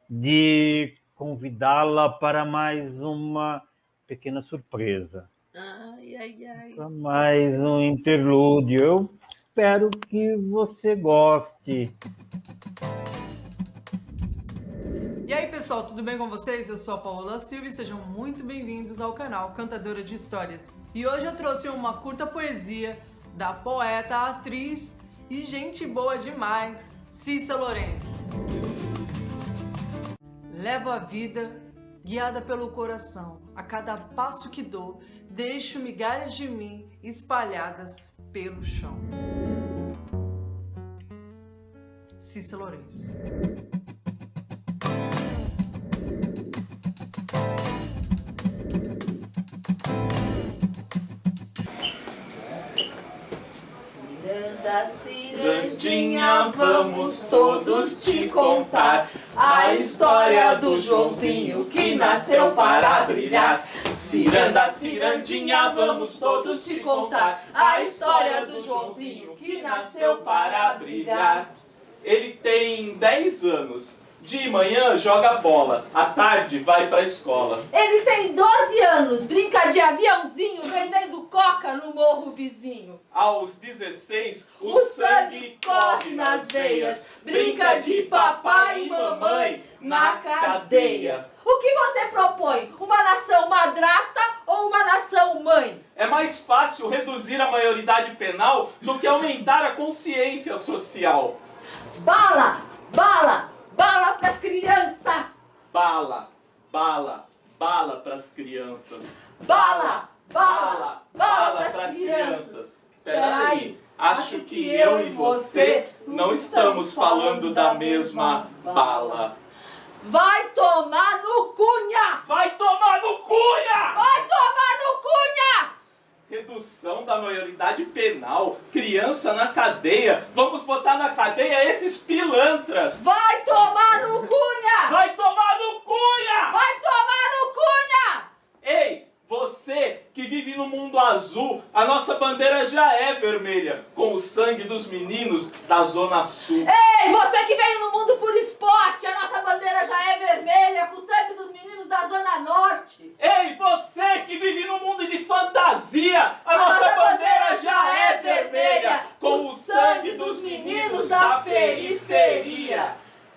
de convidá-la para mais uma pequena surpresa. Ai, ai, ai. Para mais um interlúdio. Eu espero que você goste. E aí pessoal, tudo bem com vocês? Eu sou a Paola Silva e sejam muito bem-vindos ao canal Cantadora de Histórias. E hoje eu trouxe uma curta poesia da poeta, atriz e gente boa demais, Cissa Lourenço. Levo a vida guiada pelo coração, a cada passo que dou, deixo migalhas de mim espalhadas pelo chão. Cissa Lourenço. Cirandinha, vamos todos te contar a história do Joãozinho que nasceu para brilhar. Ciranda, cirandinha, vamos todos te contar a história do Joãozinho que nasceu para brilhar. Ele tem 10 anos. De manhã joga bola, à tarde vai pra escola. Ele tem 12 anos, brinca de aviãozinho, vendendo coca no morro vizinho. Aos 16, O sangue corre nas veias, brinca de papai e mamãe na cadeia. O que você propõe? Uma nação madrasta ou uma nação mãe? É mais fácil reduzir a maioridade penal do que aumentar a consciência social. Bala, bala, bala pras crianças! Bala, bala, bala pras crianças. Bala, bala, bala pras crianças! Peraí, acho que eu e você não estamos falando da mesma bala. Vai tomar no cunha! Vai tomar no cunha! Vai tomar no cunha! Redução da maioridade penal, criança na cadeia. Vamos botar na cadeia esses pilantras. Vai tomar no cunha! Vai tomar no cunha! Vai tomar no cunha! Ei, você que vive no mundo azul, a nossa bandeira já é vermelha, com o sangue dos meninos da Zona Sul. Ei, você que veio no mundo por esporte, a nossa bandeira já é vermelha, com o sangue dos meninos da Zona Norte. Ei, você que vive no mundo de fantasia, a nossa bandeira já é vermelha, com o sangue dos meninos da periferia.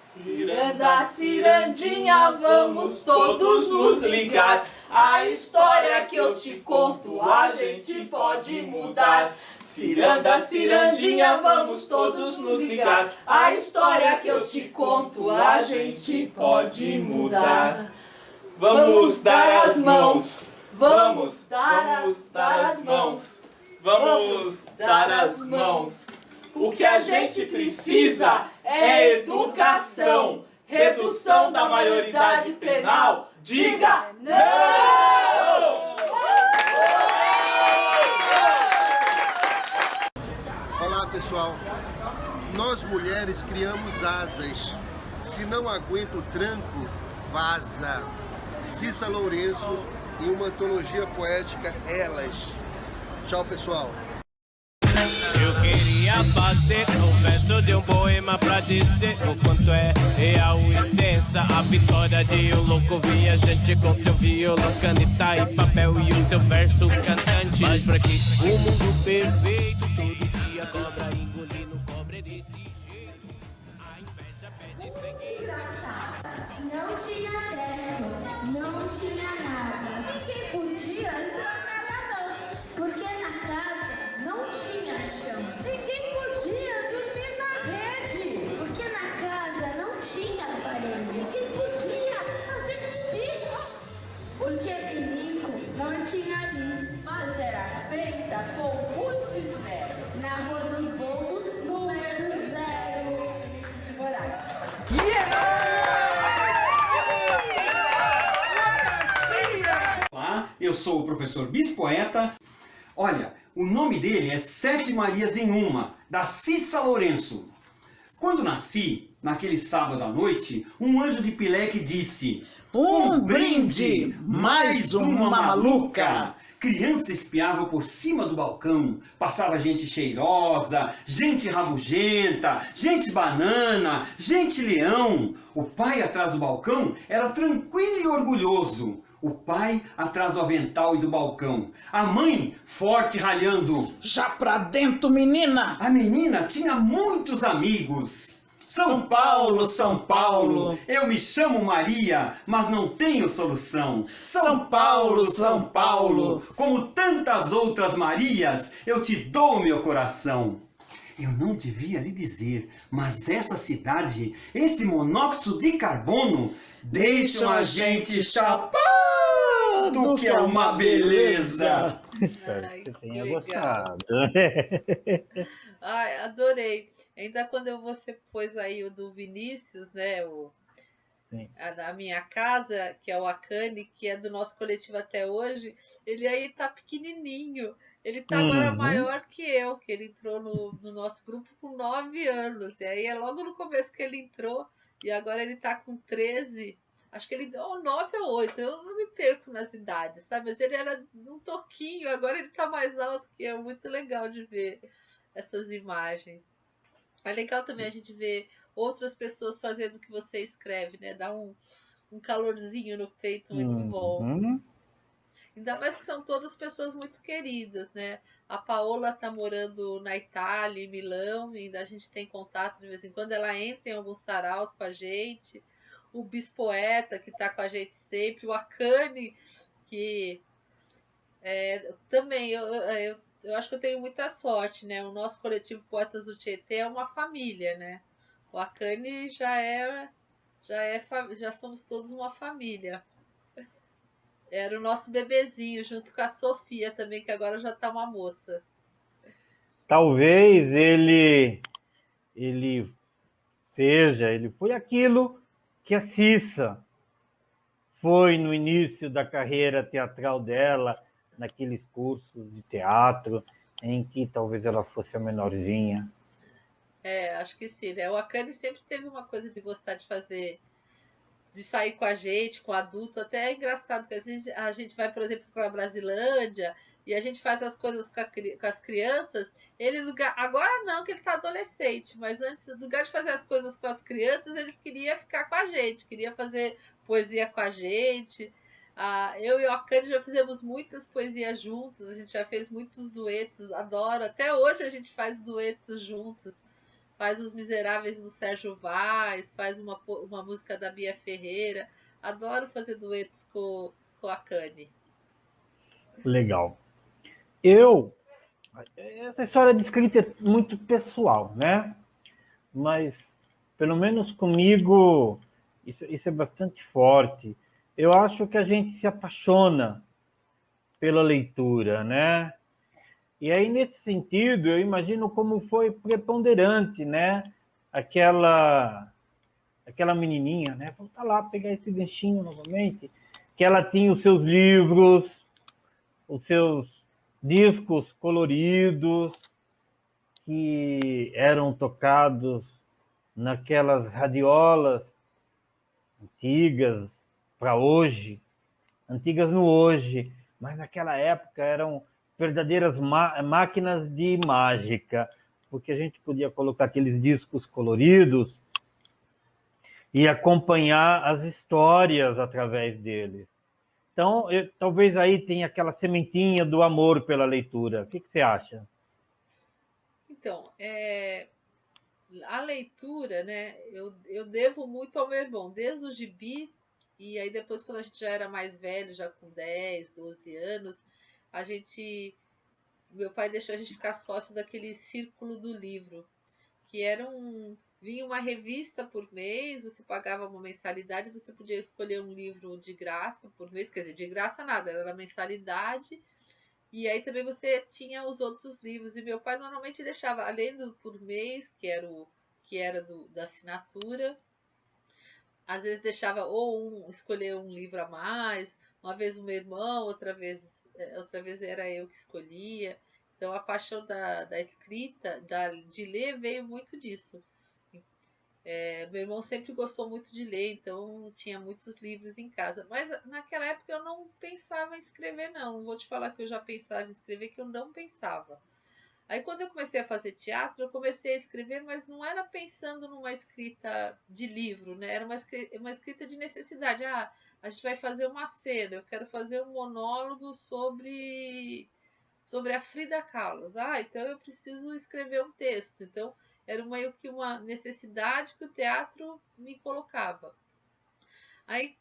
Ciranda, cirandinha, vamos todos nos ligar. A história que eu te conto, a gente pode mudar. Ciranda, cirandinha, vamos todos nos ligar. A história que eu te conto, a gente pode mudar. Vamos dar as mãos. Vamos dar as mãos. Vamos dar as mãos. O que a gente precisa é educação. Redução da maioridade penal. Diga não! Olá pessoal, nós mulheres criamos asas. Se não aguenta o tranco, vaza. Cissa Lourenço em uma antologia poética Elas. Tchau pessoal. Eu queria fazer um verso de um poema pra dizer o quanto é real e extensa a vitória de um louco viajante com seu violão, caneta e papel e o seu verso cantante. Mas pra que o mundo perfeito todo dia cobra engolindo cobre desse jeito, a inveja pede sangue. Não tinha terra, não tinha nada. Ninguém podia entrar nela não, porque na casa não tinha chão. Ninguém podia dormir na rede, porque na casa não tinha parede. Ninguém podia fazer xixi, porque pinico não tinha limpo. Eu sou o professor Bispoeta. Olha, o nome dele é Sete Marias em Uma, da Cissa Lourenço. Quando nasci, naquele sábado à noite, um anjo de Pileque disse: Um brinde, mais uma maluca. Criança espiava por cima do balcão, passava gente cheirosa, gente rabugenta, gente banana, gente leão. O pai atrás do balcão era tranquilo e orgulhoso. O pai atrás do avental e do balcão. A mãe forte ralhando. Já pra dentro, menina! A menina tinha muitos amigos. São Paulo, São Paulo, eu me chamo Maria, mas não tenho solução. São Paulo, São Paulo, como tantas outras Marias, eu te dou meu coração. Eu não devia lhe dizer, mas essa cidade, esse monóxido de carbono, deixam a gente chapado, que é uma beleza. Espero que tenha gostado. Ai, adorei. Ainda quando você pôs aí o do Vinícius, né? A minha casa, que é o Akane, que é do nosso coletivo até hoje, ele aí tá pequenininho. Ele tá agora maior que eu, que ele entrou no nosso grupo com 9 anos. E aí é logo no começo que ele entrou, e agora ele tá com 13. Acho que ele ou 9 ou 8, eu me perco nas idades, sabe? Mas ele era um toquinho, agora ele tá mais alto que eu. Muito legal de ver essas imagens. É legal também a gente ver outras pessoas fazendo o que você escreve, né? Dá um calorzinho no peito muito bom. Ainda mais que são todas pessoas muito queridas, né? A Paola tá morando na Itália, em Milão, e ainda a gente tem contato de vez em quando. Ela entra em alguns saraus com a gente. O Bispoeta, que tá com a gente sempre. O Akane, que também eu acho que eu tenho muita sorte, né? O nosso coletivo Poetas do Tietê é uma família, né? O Akane já somos todos uma família. Era o nosso bebezinho, junto com a Sofia também, que agora já tá uma moça. Talvez ele foi aquilo que a Cissa foi no início da carreira teatral dela, naqueles cursos de teatro, em que talvez ela fosse a menorzinha. Acho que sim, né? O Akane sempre teve uma coisa de gostar de fazer, de sair com a gente, com adulto. Até é engraçado que às vezes a gente vai, por exemplo, para a Brasilândia e a gente faz as coisas com as crianças. Agora não, que ele está adolescente, mas antes, no lugar de fazer as coisas com as crianças, ele queria ficar com a gente, queria fazer poesia com a gente. Eu e o Akane já fizemos muitas poesias juntos, a gente já fez muitos duetos, adoro. Até hoje a gente faz duetos juntos. Faz Os Miseráveis do Sérgio Vaz, faz uma música da Bia Ferreira. Adoro fazer duetos com o Akane. Legal. Essa história de escrita é muito pessoal, né? Mas, pelo menos comigo, isso é bastante forte. Eu acho que a gente se apaixona pela leitura, né? E aí, nesse sentido, eu imagino como foi preponderante, né? Aquela menininha, né? Vou lá pegar esse ganchinho novamente, que ela tinha os seus livros, os seus discos coloridos, que eram tocados naquelas radiolas antigas para hoje, antigas no hoje, mas naquela época eram verdadeiras máquinas de mágica, porque a gente podia colocar aqueles discos coloridos e acompanhar as histórias através deles. Então, talvez aí tenha aquela sementinha do amor pela leitura. O que você acha? Então, a leitura, né? Eu devo muito ao meu irmão, desde o gibi, e aí depois, quando a gente já era mais velho, já com 10, 12 anos, meu pai deixou a gente ficar sócio daquele Círculo do Livro, que vinha uma revista por mês, você pagava uma mensalidade, você podia escolher um livro de graça por mês, quer dizer, de graça nada, era mensalidade, e aí também você tinha os outros livros, e meu pai normalmente deixava, além do por mês, que era da assinatura, às vezes deixava escolher um livro a mais, Uma vez o meu irmão, outra vez era eu que escolhia. Então a paixão da escrita, de ler, veio muito disso. Meu irmão sempre gostou muito de ler, então tinha muitos livros em casa. Mas naquela época eu não pensava em escrever, não. Não vou te falar que eu já pensava em escrever, que eu não pensava. Aí quando eu comecei a fazer teatro, eu comecei a escrever, mas não era pensando numa escrita de livro, né? Era uma escrita de necessidade. Ah, a gente vai fazer uma cena, eu quero fazer um monólogo sobre a Frida Kahlo. Ah, então eu preciso escrever um texto. Então era meio que uma necessidade que o teatro me colocava. Aí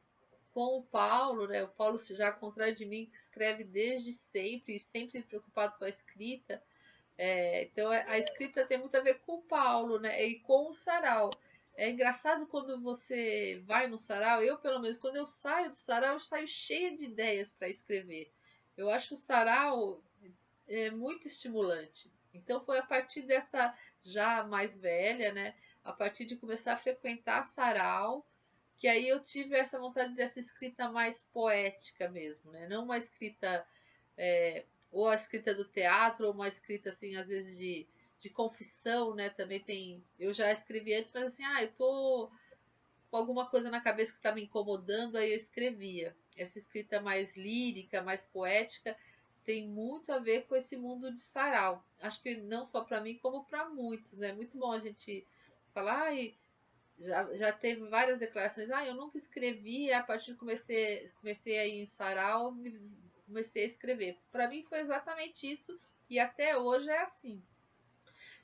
com o Paulo, né? O Paulo, já ao contrário de mim, que escreve desde sempre, e sempre preocupado com a escrita. Então a escrita tem muito a ver com o Paulo, né? E com o sarau. É engraçado quando você vai no sarau. Eu, pelo menos, quando eu saio do sarau, eu saio cheia de ideias para escrever. Eu acho o sarau muito estimulante. Então foi a partir dessa, já mais velha, né? A partir de começar a frequentar sarau, que aí eu tive essa vontade dessa escrita mais poética mesmo, né? Não uma escrita, ou a escrita do teatro, ou uma escrita, assim, às vezes de confissão, né? Também tem, eu já escrevi antes, mas assim, eu tô com alguma coisa na cabeça que está me incomodando, aí eu escrevia. Essa escrita mais lírica, mais poética, tem muito a ver com esse mundo de sarau. Acho que não só para mim, como para muitos, né? Muito bom a gente falar, já teve várias declarações, eu nunca escrevi, a partir de comecei a ir em sarau, comecei a escrever. Para mim foi exatamente isso, e até hoje é assim.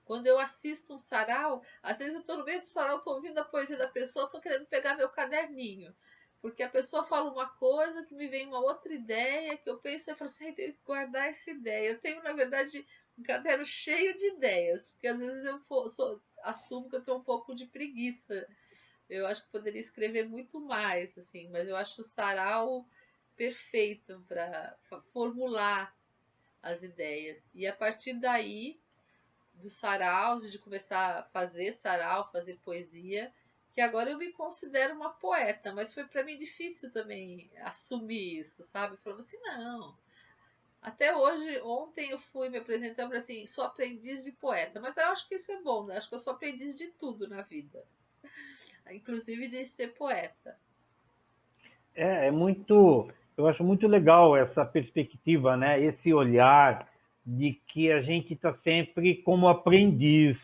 Quando eu assisto um sarau, às vezes eu estou no meio do sarau, estou ouvindo a poesia da pessoa, estou querendo pegar meu caderninho. Porque a pessoa fala uma coisa, que me vem uma outra ideia, que eu penso e falo assim, tenho que guardar essa ideia. Eu tenho, na verdade, um caderno cheio de ideias, porque às vezes eu assumo que eu tenho um pouco de preguiça. Eu acho que poderia escrever muito mais, assim, mas eu acho o sarau perfeito para formular as ideias. E a partir daí, dos saraus, de começar a fazer sarau, fazer poesia, que agora eu me considero uma poeta, mas foi para mim difícil também assumir isso, sabe? Falava assim, não. Até hoje, ontem eu fui me apresentando assim, sou aprendiz de poeta, mas eu acho que isso é bom, né? Acho que eu sou aprendiz de tudo na vida, inclusive de ser poeta. Eu acho muito legal essa perspectiva, né? Esse olhar de que a gente está sempre como aprendiz,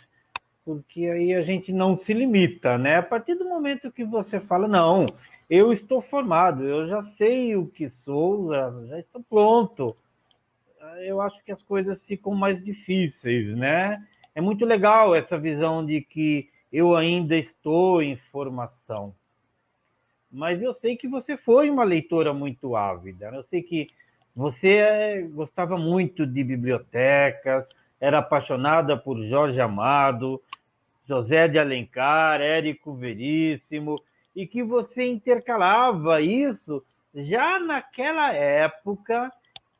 porque aí a gente não se limita, né? A partir do momento que você fala, não, eu estou formado, eu já sei o que sou, já estou pronto. Eu acho que as coisas ficam mais difíceis, né? É muito legal essa visão de que eu ainda estou em formação. Mas eu sei que você foi uma leitora muito ávida. Eu sei que você gostava muito de bibliotecas, era apaixonada por Jorge Amado, José de Alencar, Érico Veríssimo, e que você intercalava isso já naquela época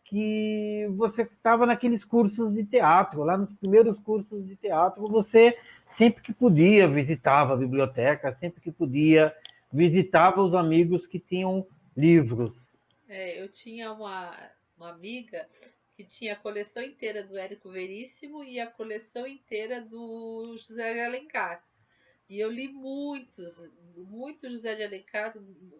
que você estava naqueles cursos de teatro, lá nos primeiros cursos de teatro, você sempre que podia visitava a biblioteca, sempre que podia visitava os amigos que tinham livros. Eu tinha uma amiga que tinha a coleção inteira do Érico Veríssimo e a coleção inteira do José de Alencar. E eu li muitos José de Alencar,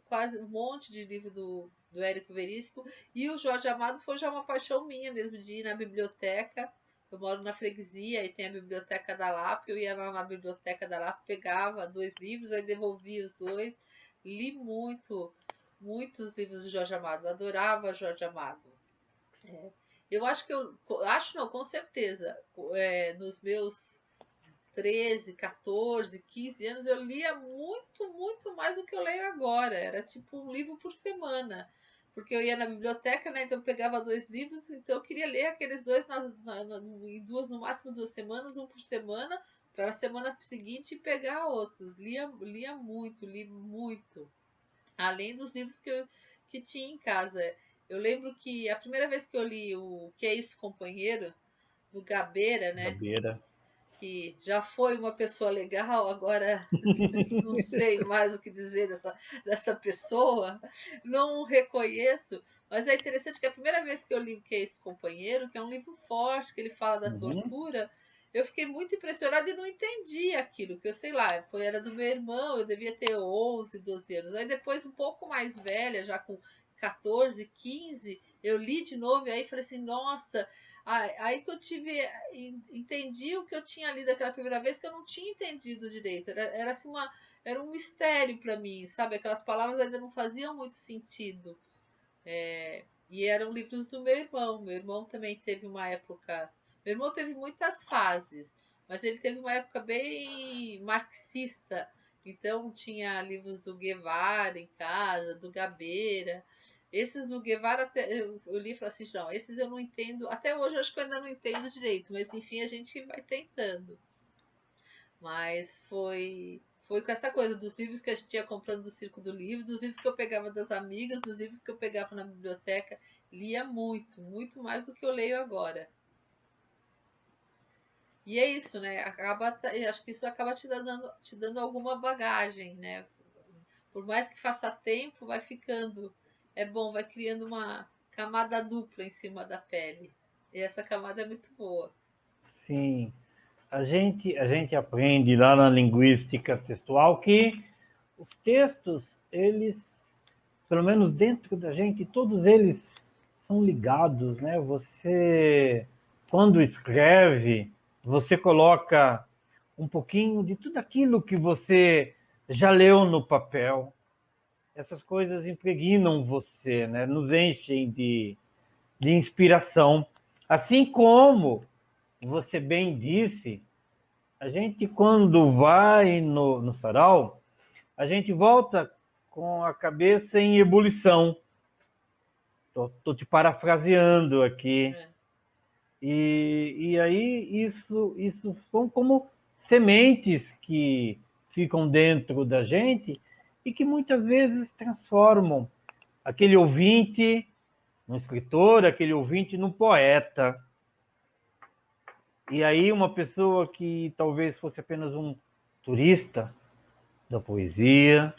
quase um monte de livro do Érico Veríssimo. E o Jorge Amado foi já uma paixão minha mesmo, de ir na biblioteca. Eu moro na freguesia e tem a biblioteca da Lapa. Eu ia lá na biblioteca da Lapa, pegava 2 livros, aí devolvia os 2. Li muitos livros de Jorge Amado. Eu adorava Jorge Amado. Eu acho que com certeza, nos meus 13, 14, 15 anos, eu lia muito mais do que eu leio agora. Era tipo um livro por semana. Porque eu ia na biblioteca, né? Então eu pegava 2 livros, então eu queria ler aqueles 2 em no máximo 2 semanas, um por semana, para a semana seguinte pegar outros. Li muito. Além dos livros que tinha em casa. Eu lembro que a primeira vez que eu li o Que é Isso, Companheiro, do Gabeira, né? Gabeira. que já foi uma pessoa legal, agora não sei mais o que dizer dessa pessoa, não reconheço, mas é interessante que a primeira vez que eu li Que é Esse Companheiro, que é um livro forte, que ele fala da tortura, eu fiquei muito impressionada e não entendi aquilo, que eu sei lá, era do meu irmão, eu devia ter 11, 12 anos. Aí depois, um pouco mais velha, já com 14, 15, eu li de novo e aí falei assim, nossa, aí que eu entendi o que eu tinha lido aquela primeira vez, que eu não tinha entendido direito. Era assim era um mistério para mim, sabe? Aquelas palavras ainda não faziam muito sentido. E eram livros do meu irmão. Meu irmão também teve uma época... Meu irmão teve muitas fases, mas ele teve uma época bem marxista. Então tinha livros do Guevara em casa, do Gabeira. Esses do Guevara eu li e falei assim, não, esses eu não entendo. Até hoje eu acho que eu ainda não entendo direito, mas enfim, a gente vai tentando. Mas foi com essa coisa dos livros que a gente ia comprando do Circo do Livro, dos livros que eu pegava das amigas, dos livros que eu pegava na biblioteca. Lia muito, muito mais do que eu leio agora. E é isso, né? Acho que isso acaba te dando alguma bagagem, né? Por mais que faça tempo, vai ficando. É bom, vai criando uma camada dupla em cima da pele. E essa camada é muito boa. Sim. A gente aprende lá na linguística textual que os textos, eles, pelo menos dentro da gente, todos eles são ligados, né? Você, quando escreve, você coloca um pouquinho de tudo aquilo que você já leu no papel. Essas coisas impregnam você, né? Nos enchem de inspiração. Assim como você bem disse, a gente, quando vai no sarau, a gente volta com a cabeça em ebulição. Estou te parafraseando aqui. E aí isso são como sementes que ficam dentro da gente e que muitas vezes transformam aquele ouvinte num escritor, aquele ouvinte num poeta. E aí uma pessoa que talvez fosse apenas um turista da poesia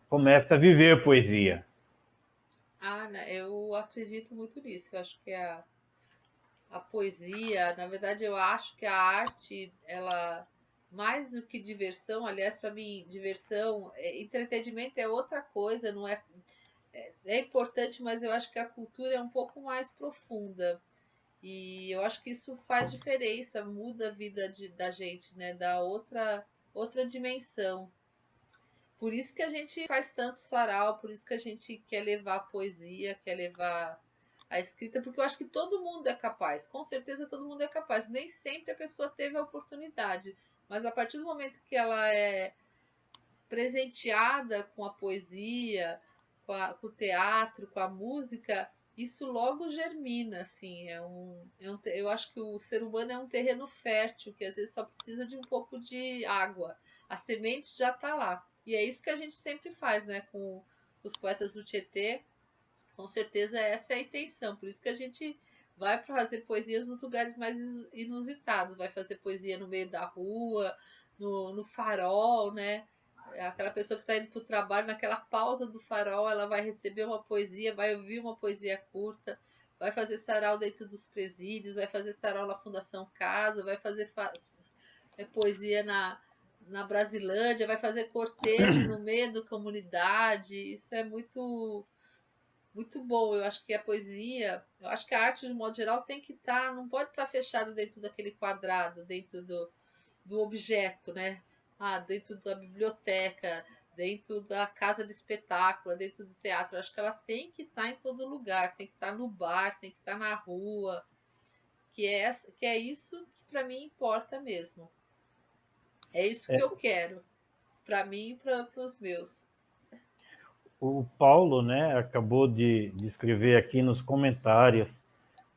começa a viver poesia. Eu acredito muito nisso. Eu acho que a poesia, na verdade, eu acho que a arte, ela, mais do que diversão, aliás, para mim, diversão, entretenimento é outra coisa, não é importante, mas eu acho que a cultura é um pouco mais profunda. E eu acho que isso faz diferença, muda a vida da gente, né? Dá outra dimensão. Por isso que a gente faz tanto sarau, por isso que a gente quer levar a poesia, quer levar a escrita, porque eu acho que todo mundo é capaz, com certeza todo mundo é capaz. Nem sempre a pessoa teve a oportunidade, mas a partir do momento que ela é presenteada com a poesia, com o teatro, com a música, isso logo germina, assim. Eu acho que o ser humano é um terreno fértil, que às vezes só precisa de um pouco de água. A semente já está lá. E é isso que a gente sempre faz, né? Com os poetas do Tietê, com certeza essa é a intenção. Por isso que a gente vai fazer poesias nos lugares mais inusitados. Vai fazer poesia no meio da rua, no farol, né? Aquela pessoa que está indo para o trabalho, naquela pausa do farol, ela vai receber uma poesia, vai ouvir uma poesia curta, vai fazer sarau dentro dos presídios, vai fazer sarau na Fundação Casa, vai fazer poesia na Brasilândia, vai fazer cortejo no meio da comunidade. Isso é muito, muito bom. Eu acho que a poesia, eu acho que a arte, de modo geral, tem que estar, não pode estar fechado dentro daquele quadrado, dentro do objeto, né? Dentro da biblioteca, dentro da casa de espetáculo, dentro do teatro. Eu acho que ela tem que estar em todo lugar, tem que estar no bar, tem que estar na rua, que é isso que para mim importa mesmo. É isso que eu quero, para mim e para os meus. O Paulo, né, acabou de escrever aqui nos comentários: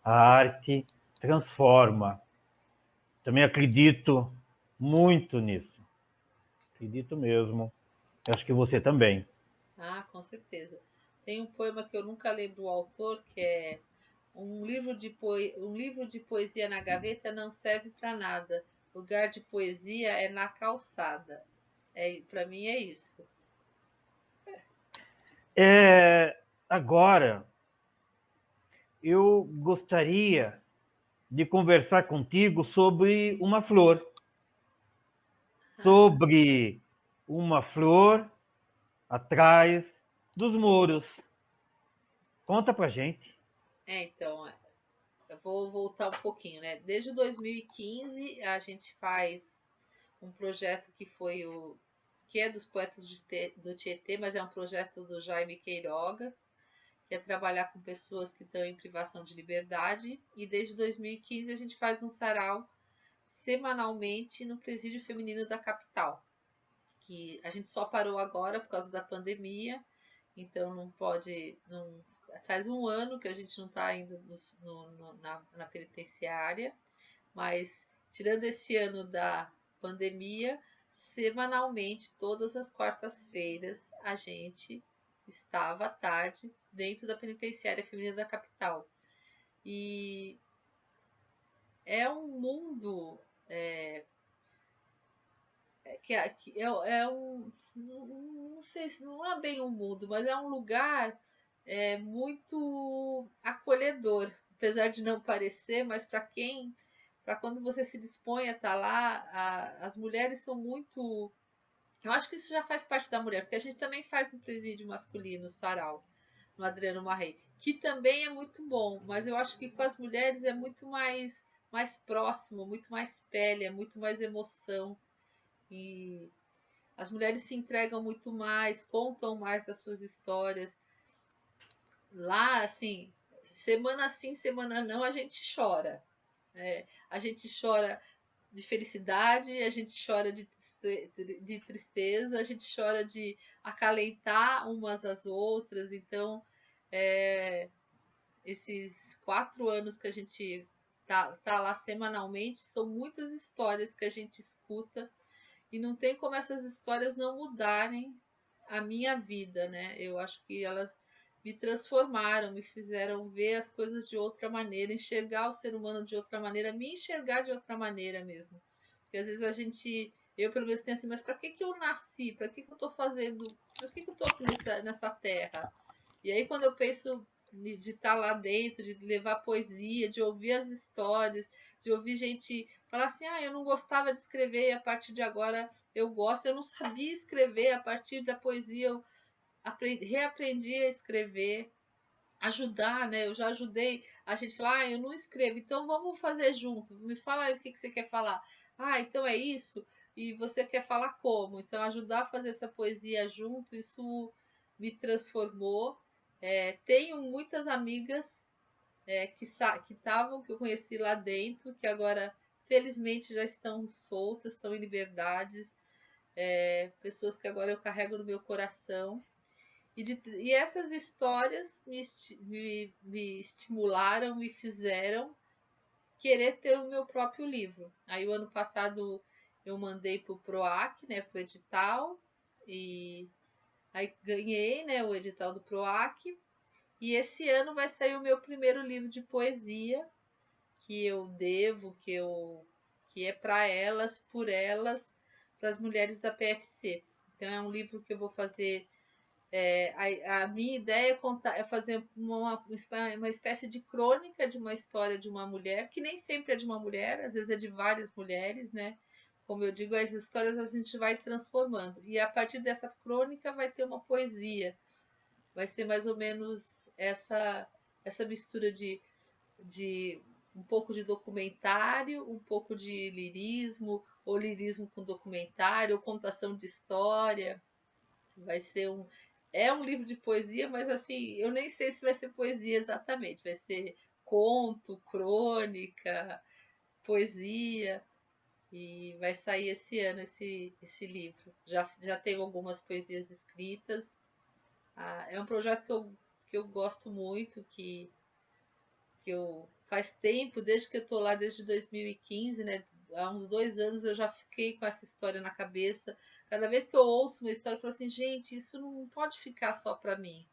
a arte transforma. Também acredito muito nisso. Acredito mesmo. Eu acho que você também. Com certeza. Tem um poema que eu nunca lembro o autor, que é um livro de poesia na gaveta não serve para nada. lugar de poesia é na calçada. Para mim é isso. Agora, eu gostaria de conversar contigo sobre uma flor. Sobre uma flor atrás dos muros. Conta pra gente. Então, eu vou voltar um pouquinho, né? Desde 2015 a gente faz um projeto que é dos poetas do Tietê, mas é um projeto do Jaime Queiroga, que é trabalhar com pessoas que estão em privação de liberdade. E desde 2015 a gente faz um sarau semanalmente no Presídio Feminino da capital, que a gente só parou agora por causa da pandemia, então não pode, faz um ano que a gente não está indo na penitenciária, mas tirando esse ano da pandemia, semanalmente, todas as quartas-feiras, a gente estava à tarde dentro da penitenciária feminina da capital. E é um mundo não sei se não é bem um mundo, mas é um lugar muito acolhedor, apesar de não parecer, mas para quando você se dispõe a estar lá, as mulheres são muito. Eu acho que isso já faz parte da mulher, porque a gente também faz no presídio masculino, sarau, no Adriano Marrei, que também é muito bom, mas eu acho que com as mulheres é muito mais próximo, muito mais pele, é muito mais emoção. E as mulheres se entregam muito mais, contam mais das suas histórias. Lá, assim, semana sim, semana não, a gente chora. A gente chora de felicidade, a gente chora de tristeza, a gente chora de acalentar umas às outras. Então, esses 4 anos que a gente tá lá semanalmente, são muitas histórias que a gente escuta. E não tem como essas histórias não mudarem a minha vida, né? Eu acho que elas me transformaram, me fizeram ver as coisas de outra maneira, enxergar o ser humano de outra maneira, me enxergar de outra maneira mesmo. Porque às vezes eu pelo menos tenho assim, mas para que eu nasci? Para que eu tô fazendo? Para que eu tô aqui nessa terra? E aí quando eu penso de estar lá dentro, de levar poesia, de ouvir as histórias, de ouvir gente falar assim, eu não gostava de escrever e a partir de agora eu gosto, eu não sabia escrever, a partir da poesia eu reaprendi a escrever, ajudar, né? Eu já ajudei a gente falar, eu não escrevo, então vamos fazer junto, me fala aí o que você quer falar. Então é isso, e você quer falar como? Então ajudar a fazer essa poesia junto, isso me transformou. Tenho muitas amigas que eu conheci lá dentro, que agora felizmente já estão soltas, estão em liberdades, pessoas que agora eu carrego no meu coração. E essas histórias me estimularam, me fizeram querer ter o meu próprio livro. Aí o ano passado eu mandei para o PROAC, né, pro edital, e aí ganhei, né, o edital do PROAC. E esse ano vai sair o meu primeiro livro de poesia, que eu devo, que é para elas, por elas, para as mulheres da PFC. Então é um livro que eu vou fazer. A minha ideia é fazer uma espécie de crônica de uma história de uma mulher, que nem sempre é de uma mulher, às vezes é de várias mulheres, né? Como eu digo, as histórias a gente vai transformando. E a partir dessa crônica vai ter uma poesia. Vai ser mais ou menos essa mistura de um pouco de documentário, um pouco de lirismo, ou lirismo com documentário, ou contação de história. Vai ser um livro de poesia, mas assim, eu nem sei se vai ser poesia exatamente. Vai ser conto, crônica, poesia. E vai sair esse ano esse livro. Já tenho algumas poesias escritas. É um projeto que eu gosto muito, que faz tempo, desde que eu estou lá, desde 2015, né? Há uns 2 anos eu já fiquei com essa história na cabeça. Cada vez que eu ouço uma história, eu falo assim, gente, isso não pode ficar só para mim.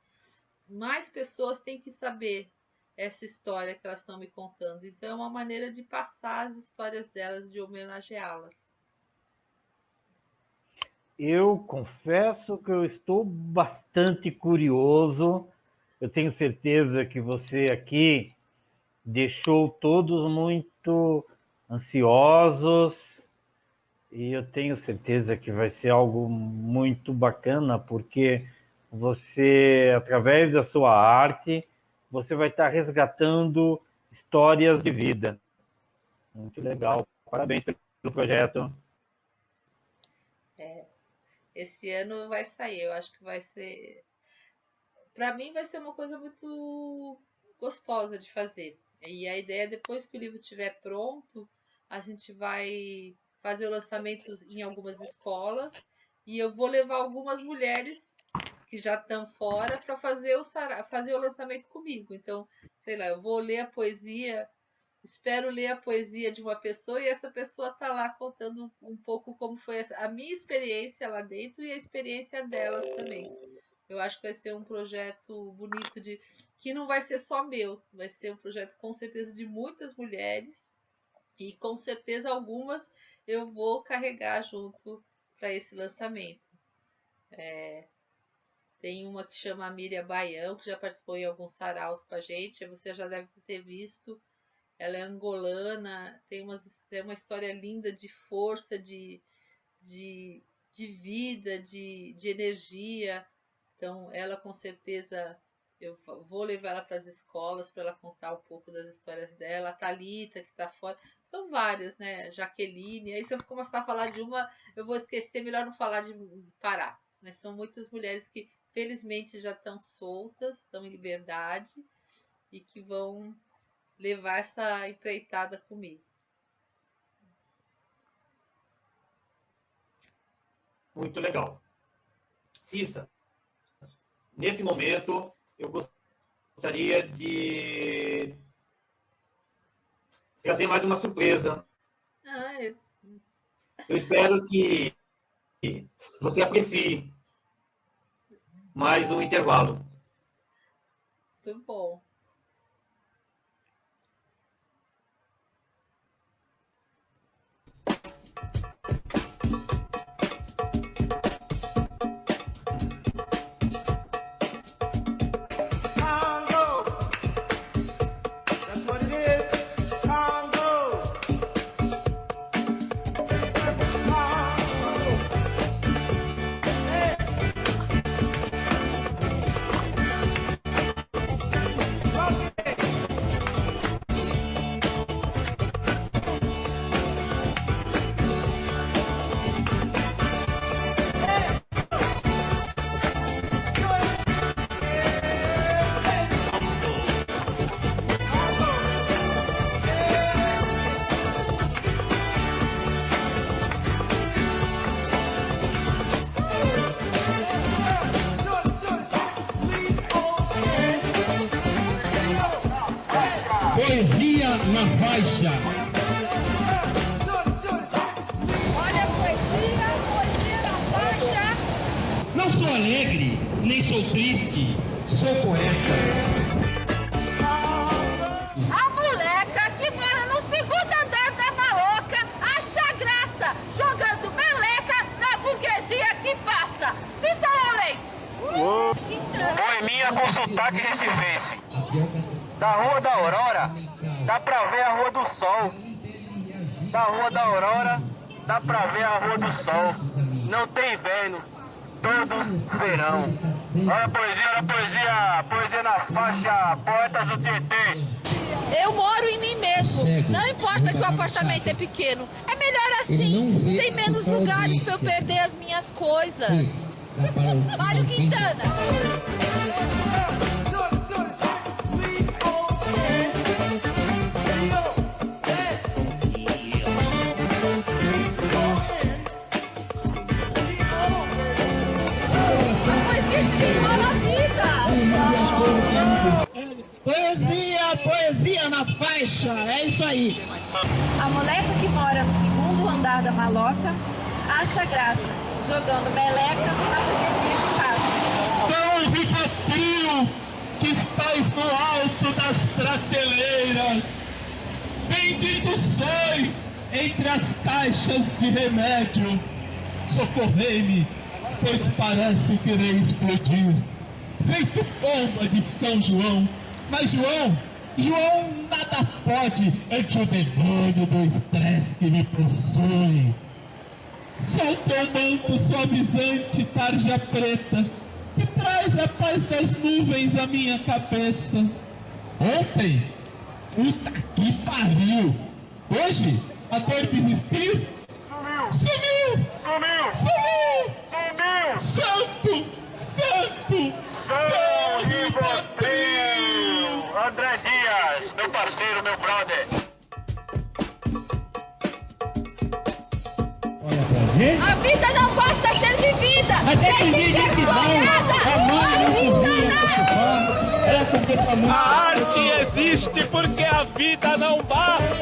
Mais pessoas têm que saber essa história que elas estão me contando. Então é uma maneira de passar as histórias delas, de homenageá-las. Eu confesso que eu estou bastante curioso. Eu tenho certeza que você aqui deixou todos muito ansiosos e eu tenho certeza que vai ser algo muito bacana, porque você, através da sua arte, você vai estar resgatando histórias de vida. Muito legal. Parabéns pelo projeto. Esse ano vai sair. Eu acho que vai ser... Para mim vai ser uma coisa muito gostosa de fazer. E a ideia, depois que o livro estiver pronto, a gente vai fazer o lançamento em algumas escolas e eu vou levar algumas mulheres que já estão fora para fazer o lançamento comigo. Então, sei lá, eu vou ler a poesia, espero ler a poesia de uma pessoa e essa pessoa tá lá contando um pouco como foi a minha experiência lá dentro e a experiência delas também. Eu acho que vai ser um projeto bonito, que não vai ser só meu, vai ser um projeto com certeza de muitas mulheres e com certeza algumas eu vou carregar junto para esse lançamento. Tem uma que chama Miriam Baião, que já participou em alguns saraus com a gente, você já deve ter visto. Ela é angolana, tem uma história linda de força, de vida, de energia. Então, ela com certeza, eu vou levar ela para as escolas para ela contar um pouco das histórias dela. A Thalita, que está fora. São várias, né? Jaqueline. Aí se eu começar a falar de uma, eu vou esquecer, melhor não falar de parar. Mas são muitas mulheres que, felizmente, já estão soltas, estão em liberdade e que vão levar essa empreitada comigo. Muito legal. Cissa, nesse momento, eu gostaria de trazer mais uma surpresa. Eu espero que você aprecie mais um intervalo. Muito bom. Poesia na faixa. Olha a poesia na faixa. Não sou alegre, nem sou triste, sou poeta. A moleca que mora no segundo andar da maloca acha graça, jogando meleca na burguesia que passa. Cícero Poeminha com sotaque recifense. Da Rua da Aurora, dá pra ver a Rua do Sol. Da Rua da Aurora, dá pra ver a Rua do Sol. Não tem inverno, todos verão. Olha a poesia, poesia na faixa, poetas do Tietê. Eu moro em mim mesmo, não importa que o apartamento é pequeno. É melhor assim, tem menos lugares pra eu perder as minhas coisas. Mário Quintana. Poesia na faixa, é isso aí. A moleca que mora no segundo andar da maloca acha graça, jogando meleca na burguesia de casa. Então fica frio que estás no alto da das prateleiras. Benditos sois entre as caixas de remédio. Socorrei-me, pois parece que irei explodir. Feito bomba de São João. Mas João nada pode ante o demônio do estresse que me possui. Solta o manto suavizante, tarja preta, que traz a paz das nuvens à minha cabeça. Ontem, puta que pariu. Hoje, a dor desistiu? Sumiu! Santo! São Rivotril! André Dias, meu parceiro, meu brother. A vida não basta ser vivida! Até tem que ser explorada! A arte existe porque a vida não basta!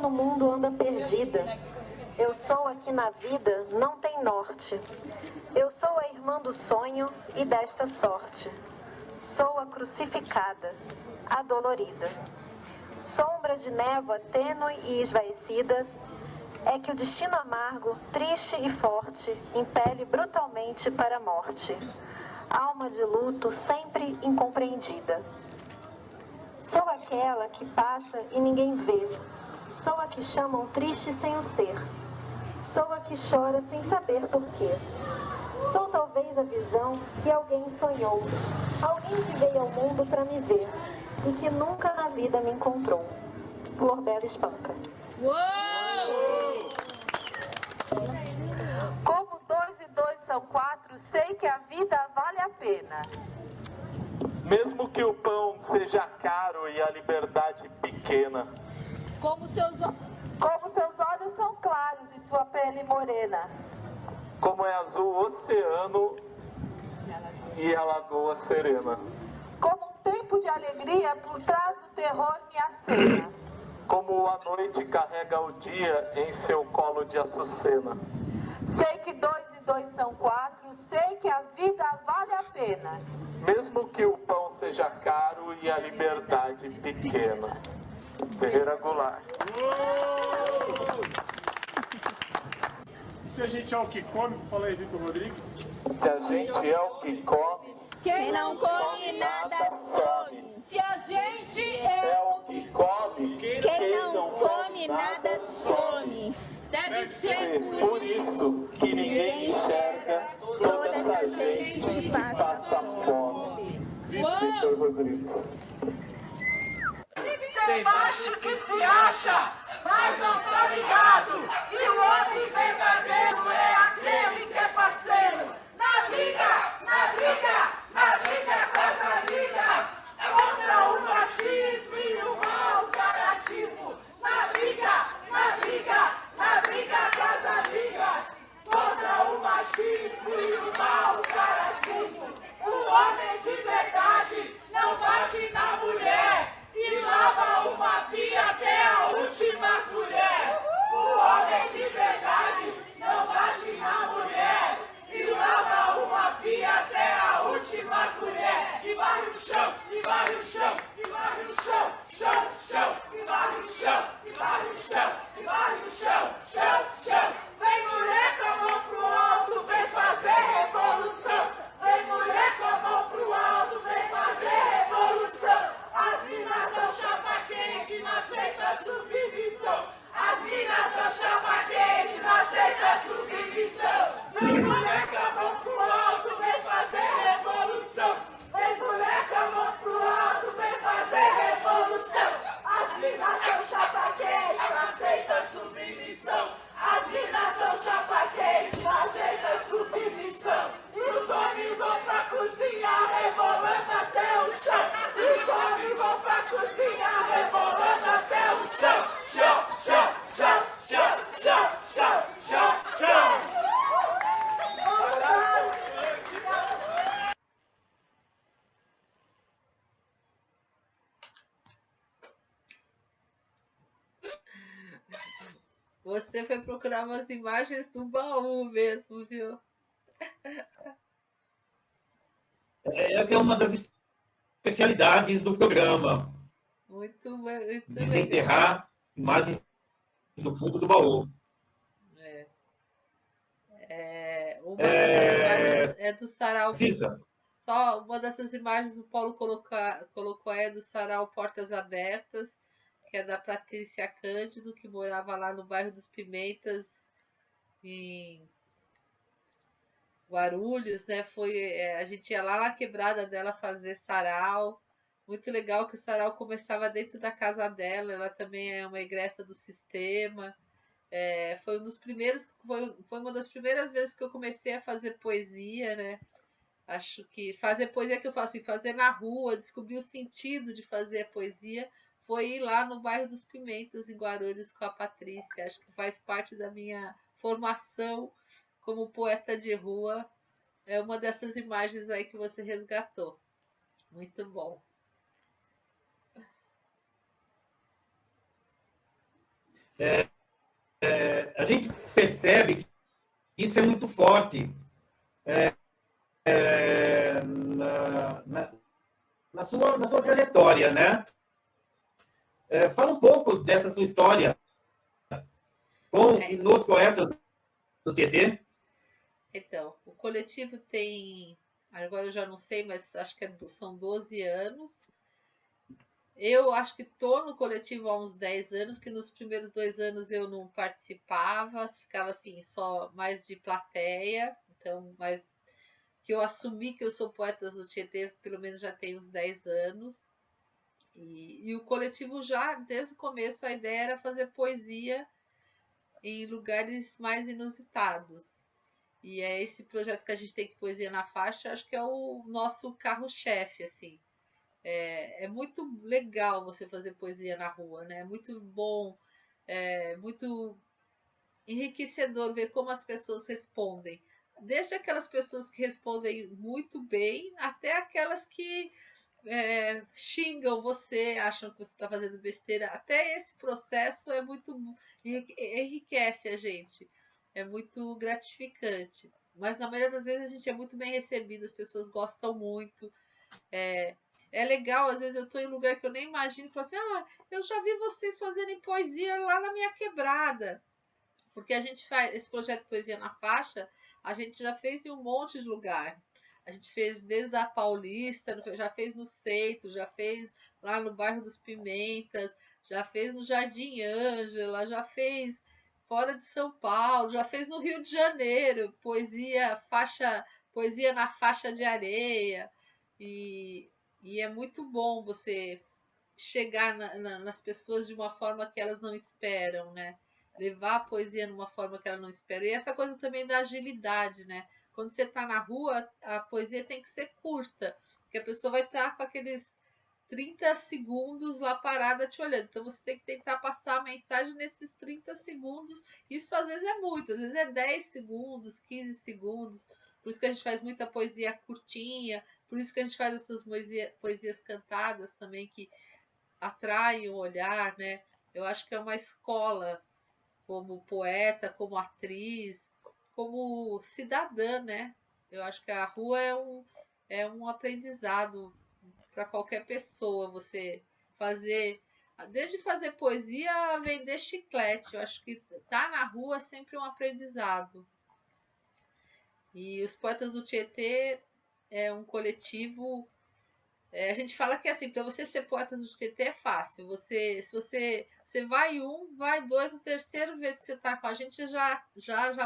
No mundo anda perdida. Eu sou aqui na vida, não tem norte. Eu sou a irmã do sonho e desta sorte. Sou a crucificada, a dolorida. Sombra de névoa tênue e esvaecida, é que o destino amargo, triste e forte, impele brutalmente para a morte. Alma de luto sempre incompreendida. Sou aquela que passa e ninguém vê. Sou a que chamam triste sem o ser. Sou a que chora sem saber porquê. Sou talvez a visão que alguém sonhou. Alguém que veio ao mundo para me ver e que nunca na vida me encontrou. Flor Bela Espanca. Uou! Como 2 e 2 são 4, sei que a vida vale a pena. Mesmo que o pão seja caro e a liberdade pequena. Como seus olhos são claros e tua pele morena. Como é azul o oceano e a lagoa serena. Como um tempo de alegria por trás do terror me acena. Como a noite carrega o dia em seu colo de açucena. Sei que 2 e 2 são 4, sei que a vida vale a pena. Mesmo que o pão seja caro e a liberdade pequena. Ferreira Goulart. E se a gente é o que come, fala aí, Vitor Rodrigues. Se a gente é o que come, quem não come nada some. Se a gente é o que come, quem não come nada some. Deve ser por isso que ninguém enxerga toda essa gente que passa fome. Vitor Rodrigues. Tem macho que se acha, mas não tá ligado que o homem verdadeiro é aquele que é parceiro. Na briga com as amigas, contra o machismo e o mau caratismo. Na briga com as amigas, contra o machismo e o mau caratismo. O homem de verdade não bate na mulher e lava uma pia até a última colher. O homem de verdade não bate Você foi procurar umas imagens do baú mesmo, viu? Essa é uma das especialidades do programa. Muito legal. Desenterrar imagens do fundo do baú. Uma dessas imagens é do sarau. Cisa. Só uma dessas imagens o Paulo colocou é do sarau Portas Abertas, que é da Patrícia Cândido, que morava lá no bairro dos Pimentas, em Guarulhos, né? A gente ia lá na quebrada dela fazer sarau. Muito legal que o sarau começava dentro da casa dela. Ela também é uma egressa do sistema. Foi uma das primeiras vezes que eu comecei a fazer poesia, né? Acho que fazer poesia que eu faço assim, fazer na rua, descobrir o sentido de fazer a poesia, foi ir lá no bairro dos Pimentas, em Guarulhos, com a Patrícia. Acho que faz parte da minha formação como poeta de rua. É uma dessas imagens aí que você resgatou. Muito bom. A gente percebe que isso é muito forte na sua trajetória, né? Fala um pouco dessa sua história com e nos poetas do Tietê. Então, o coletivo tem, agora eu já não sei, mas acho que são 12 anos. Eu acho que estou no coletivo há uns 10 anos, que nos primeiros 2 anos eu não participava, ficava assim, só mais de plateia. Então, mas que eu assumi que eu sou poeta do Tietê, pelo menos já tem uns 10 anos. E o coletivo já, desde o começo, a ideia era fazer poesia em lugares mais inusitados. E é esse projeto que a gente tem, que Poesia na Faixa, acho que é o nosso carro-chefe, assim. É muito legal você fazer poesia na rua, né? É muito bom, muito enriquecedor ver como as pessoas respondem. Desde aquelas pessoas que respondem muito bem, até aquelas que xingam você, acham que você está fazendo besteira. Até esse processo é muito enriquece a gente. É muito gratificante. Mas na maioria das vezes a gente é muito bem recebido, as pessoas gostam muito. É legal, às vezes eu estou em um lugar que eu nem imagino e falo assim, eu já vi vocês fazerem poesia lá na minha quebrada. Porque a gente faz esse projeto Poesia na Faixa, a gente já fez em um monte de lugar. A gente fez desde a Paulista, já fez no Seito, já fez lá no bairro dos Pimentas, já fez no Jardim Ângela, já fez fora de São Paulo, já fez no Rio de Janeiro, poesia na faixa de areia. E é muito bom você chegar nas pessoas de uma forma que elas não esperam, né? Levar a poesia numa forma que ela não espera. E essa coisa também da agilidade, né? Quando você está na rua, a poesia tem que ser curta, porque a pessoa vai estar com aqueles 30 segundos lá parada te olhando. Então você tem que tentar passar a mensagem nesses 30 segundos. Isso às vezes é muito, às vezes é 10 segundos, 15 segundos. Por isso que a gente faz muita poesia curtinha, por isso que a gente faz essas poesias cantadas também, que atraem o olhar, né? Eu acho que é uma escola como poeta, como atriz, como cidadã, né? Eu acho que a rua é um aprendizado para qualquer pessoa. Você fazer, desde fazer poesia a vender chiclete, eu acho que estar na rua é sempre um aprendizado. E os Poetas do Tietê é um coletivo. A gente fala que assim, para você ser Poetas do Tietê é fácil. Se você vai vai dois, no terceiro vez que você está com a gente já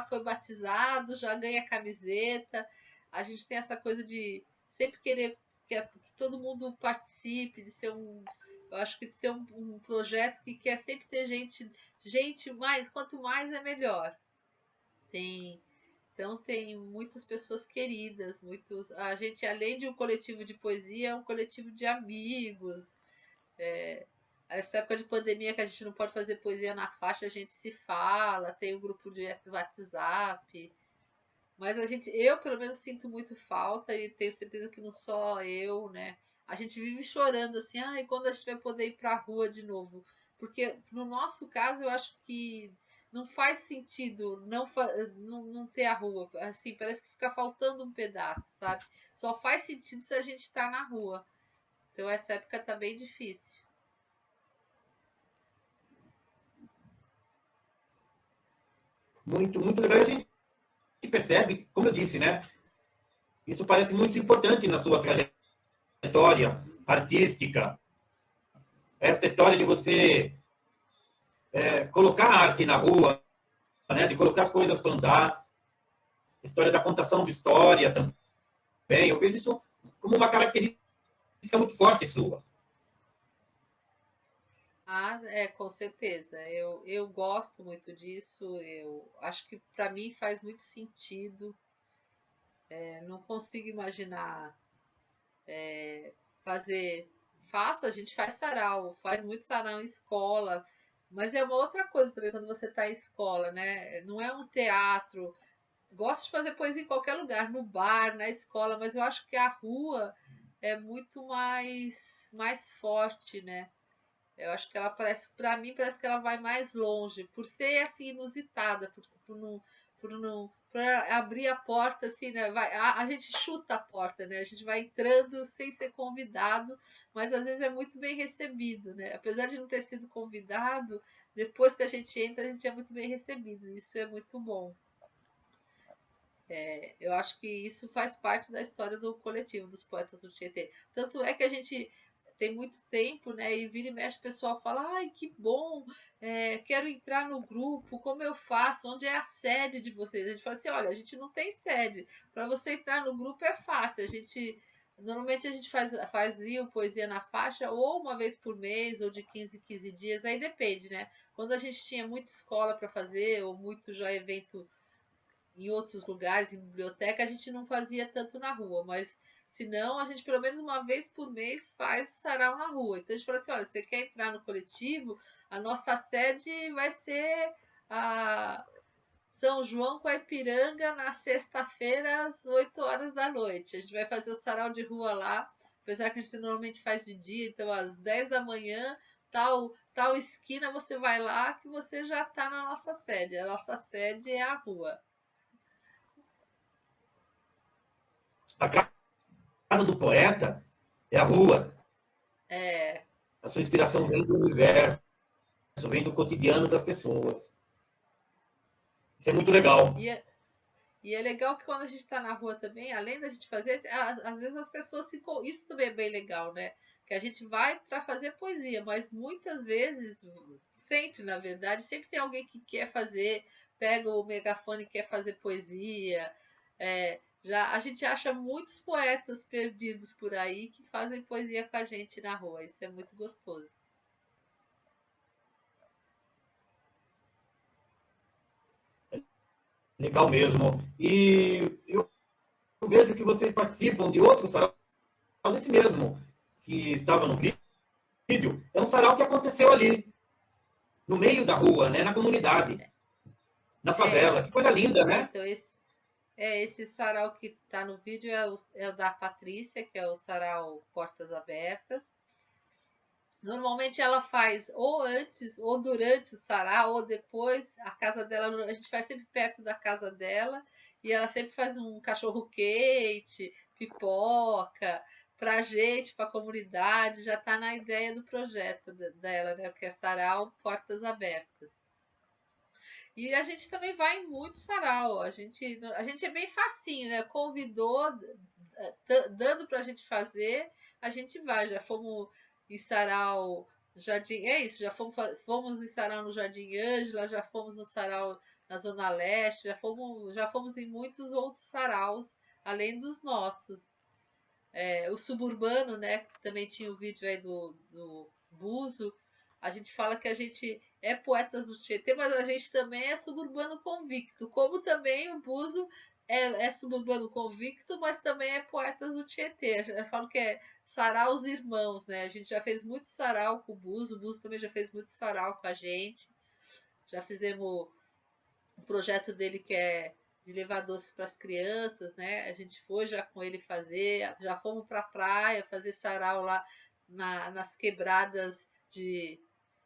foi batizado, já ganha camiseta. A gente tem essa coisa de sempre querer que todo mundo participe, de ser eu acho que de ser um projeto que quer sempre ter gente mais, quanto mais é melhor. Então tem muitas pessoas queridas, a gente, além de um coletivo de poesia, é um coletivo de amigos. Essa época de pandemia que a gente não pode fazer poesia na faixa, a gente se fala, tem um grupo de WhatsApp. Mas eu pelo menos sinto muito falta e tenho certeza que não só eu, né? A gente vive chorando assim, e quando a gente vai poder ir pra rua de novo? Porque no nosso caso eu acho que não faz sentido não ter a rua. Assim, parece que fica faltando um pedaço, sabe? Só faz sentido se a gente está na rua. Então essa época tá bem difícil. Muito, muito legal. A gente percebe, como eu disse, né? Isso parece muito importante na sua trajetória artística. Essa história de você colocar a arte na rua, né? De colocar as coisas para andar. A história da contação de história também. Eu vejo isso como uma característica muito forte sua. Ah, com certeza. Eu gosto muito disso. Eu acho que para mim faz muito sentido. Não consigo imaginar a gente faz sarau, faz muito sarau em escola, mas é uma outra coisa também quando você está em escola, né? Não é um teatro. Gosto de fazer poesia em qualquer lugar, no bar, na escola, mas eu acho que a rua é muito mais forte, né? Eu acho que ela para mim parece que ela vai mais longe, por ser assim inusitada, por abrir a porta assim, né? A gente chuta a porta, né? A gente vai entrando sem ser convidado, mas às vezes é muito bem recebido, né? Apesar de não ter sido convidado, depois que a gente entra, a gente é muito bem recebido. Isso é muito bom. Eu acho que isso faz parte da história do coletivo dos poetas do Tietê. Tanto é que a gente tem muito tempo, né? E vira e mexe, o pessoal fala: ai, que bom, quero entrar no grupo, como eu faço? Onde é a sede de vocês? A gente fala assim: olha, a gente não tem sede. Para você entrar no grupo é fácil. Normalmente a gente fazia poesia na faixa ou uma vez por mês, ou de 15 em 15 dias, aí depende, né? Quando a gente tinha muita escola para fazer, ou muito já evento em outros lugares, em biblioteca, a gente não fazia tanto na rua, mas se não, a gente pelo menos uma vez por mês faz sarau na rua. Então a gente fala assim: olha, você quer entrar no coletivo? A nossa sede vai ser a São João com a Ipiranga na sexta-feira às 8 horas da noite. A gente vai fazer o sarau de rua lá, apesar que a gente normalmente faz de dia, então às 10 da manhã, tal esquina, você vai lá que você já está na nossa sede. A nossa sede é a rua. A casa do poeta é a rua. A sua inspiração vem do universo, vem do cotidiano das pessoas. Isso é muito legal. E é legal que quando a gente está na rua também, além da gente fazer, às vezes as pessoas isso também é bem legal, né? Que a gente vai para fazer poesia, mas muitas vezes, sempre na verdade, sempre tem alguém que quer fazer, pega o megafone e quer fazer poesia. A gente acha muitos poetas perdidos por aí que fazem poesia com a gente na rua. Isso é muito gostoso. Legal mesmo. E eu vejo que vocês participam de outro sarau, esse mesmo, que estava no vídeo. É um sarau que aconteceu ali, no meio da rua, né, na comunidade, na favela. Que coisa linda, né? Então, esse sarau que está no vídeo é o da Patrícia, que é o sarau Portas Abertas. Normalmente ela faz ou antes, ou durante o sarau, ou depois. A casa dela, a gente faz sempre perto da casa dela, e ela sempre faz um cachorro quente, pipoca, pra gente, pra comunidade. Já está na ideia do projeto dela, né? Que é sarau Portas Abertas. E a gente também vai em muito sarau. A gente é bem facinho, né? Convidou, dando pra gente fazer, a gente vai. Já fomos em sarau Jardim... já fomos em sarau no Jardim Ângela, já fomos no sarau na Zona Leste, já fomos em muitos outros saraus, além dos nossos. O Suburbano, né? Que também tinha o vídeo aí do Buzo. A gente fala que a gente é poetas do Tietê, mas a gente também é suburbano convicto. Como também o Buzo é suburbano convicto, mas também é poetas do Tietê. Eu falo que é saraus irmãos, né? A gente já fez muito sarau com o Buzo também já fez muito sarau com a gente. Já fizemos um projeto dele que é de levar doces para as crianças, né? A gente foi já com ele fazer, já fomos para a praia fazer sarau lá nas quebradas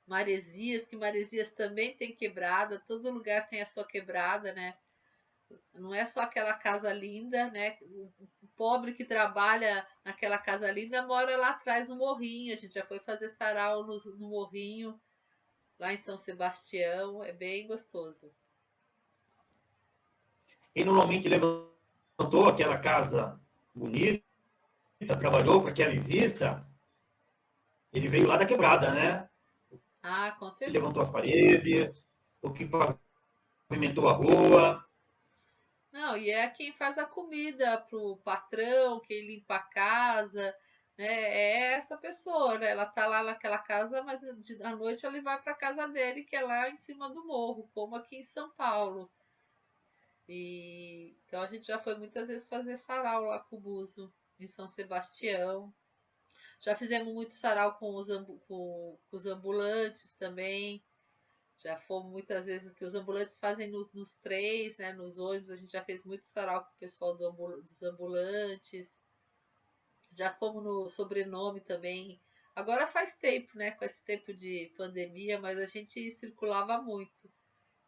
Maresias, que Maresias também tem quebrada, todo lugar tem a sua quebrada, né? Não é só aquela casa linda, né? O pobre que trabalha naquela casa linda mora lá atrás no morrinho. A gente já foi fazer sarau no morrinho, lá em São Sebastião. É bem gostoso. Quem normalmente levantou aquela casa bonita, trabalhou com aquela exista, ele veio lá da quebrada, né? Ah, com Ele certeza. levantou as paredes, o que pavimentou a rua. Não, e é quem faz a comida pro patrão, quem limpa a casa, né? É essa pessoa, né? Ela tá lá naquela casa, mas à noite ela vai para casa dele, que é lá em cima do morro, como aqui em São Paulo. E então a gente já foi muitas vezes fazer sarau lá com o Buzo, em São Sebastião. Já fizemos muito sarau com com os ambulantes também. Já fomos muitas vezes que os ambulantes fazem nos trens, né? Nos ônibus, a gente já fez muito sarau com o pessoal dos ambulantes. Já fomos no Sobrenome também. Agora faz tempo, né? Com esse tempo de pandemia, mas a gente circulava muito.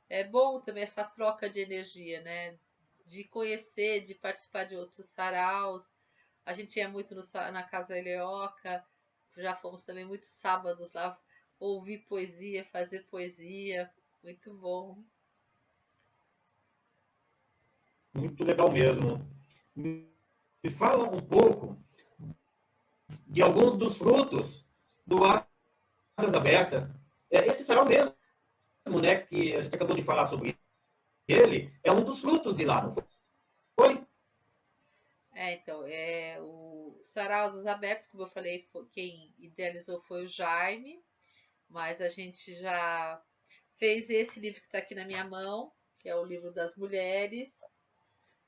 É bom também essa troca de energia, né? De conhecer, de participar de outros saraus. A gente ia muito na Casa Eleoca. Já fomos também muitos sábados lá ouvir poesia, fazer poesia. Muito bom. Muito legal mesmo. Me fala um pouco de alguns dos frutos do Asas Abertas. Esse sarau mesmo, né, que a gente acabou de falar sobre ele, é um dos frutos de lá, não foi? Então, o Saraus Abertos, como eu falei, quem idealizou foi o Jaime, mas a gente já fez esse livro que está aqui na minha mão, que é o livro das mulheres.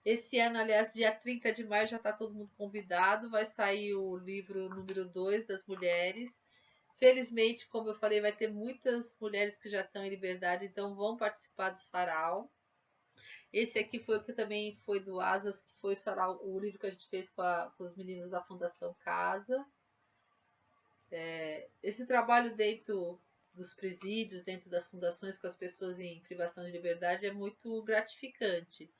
Esse ano, aliás, dia 30 de maio, já está todo mundo convidado, vai sair o livro número 2 das mulheres. Felizmente, como eu falei, vai ter muitas mulheres que já estão em liberdade, então vão participar do sarau. Esse aqui foi o que também foi do Asas, que foi o livro que a gente fez com os meninos da Fundação Casa. Esse trabalho dentro dos presídios, dentro das fundações com as pessoas em privação de liberdade é muito gratificante.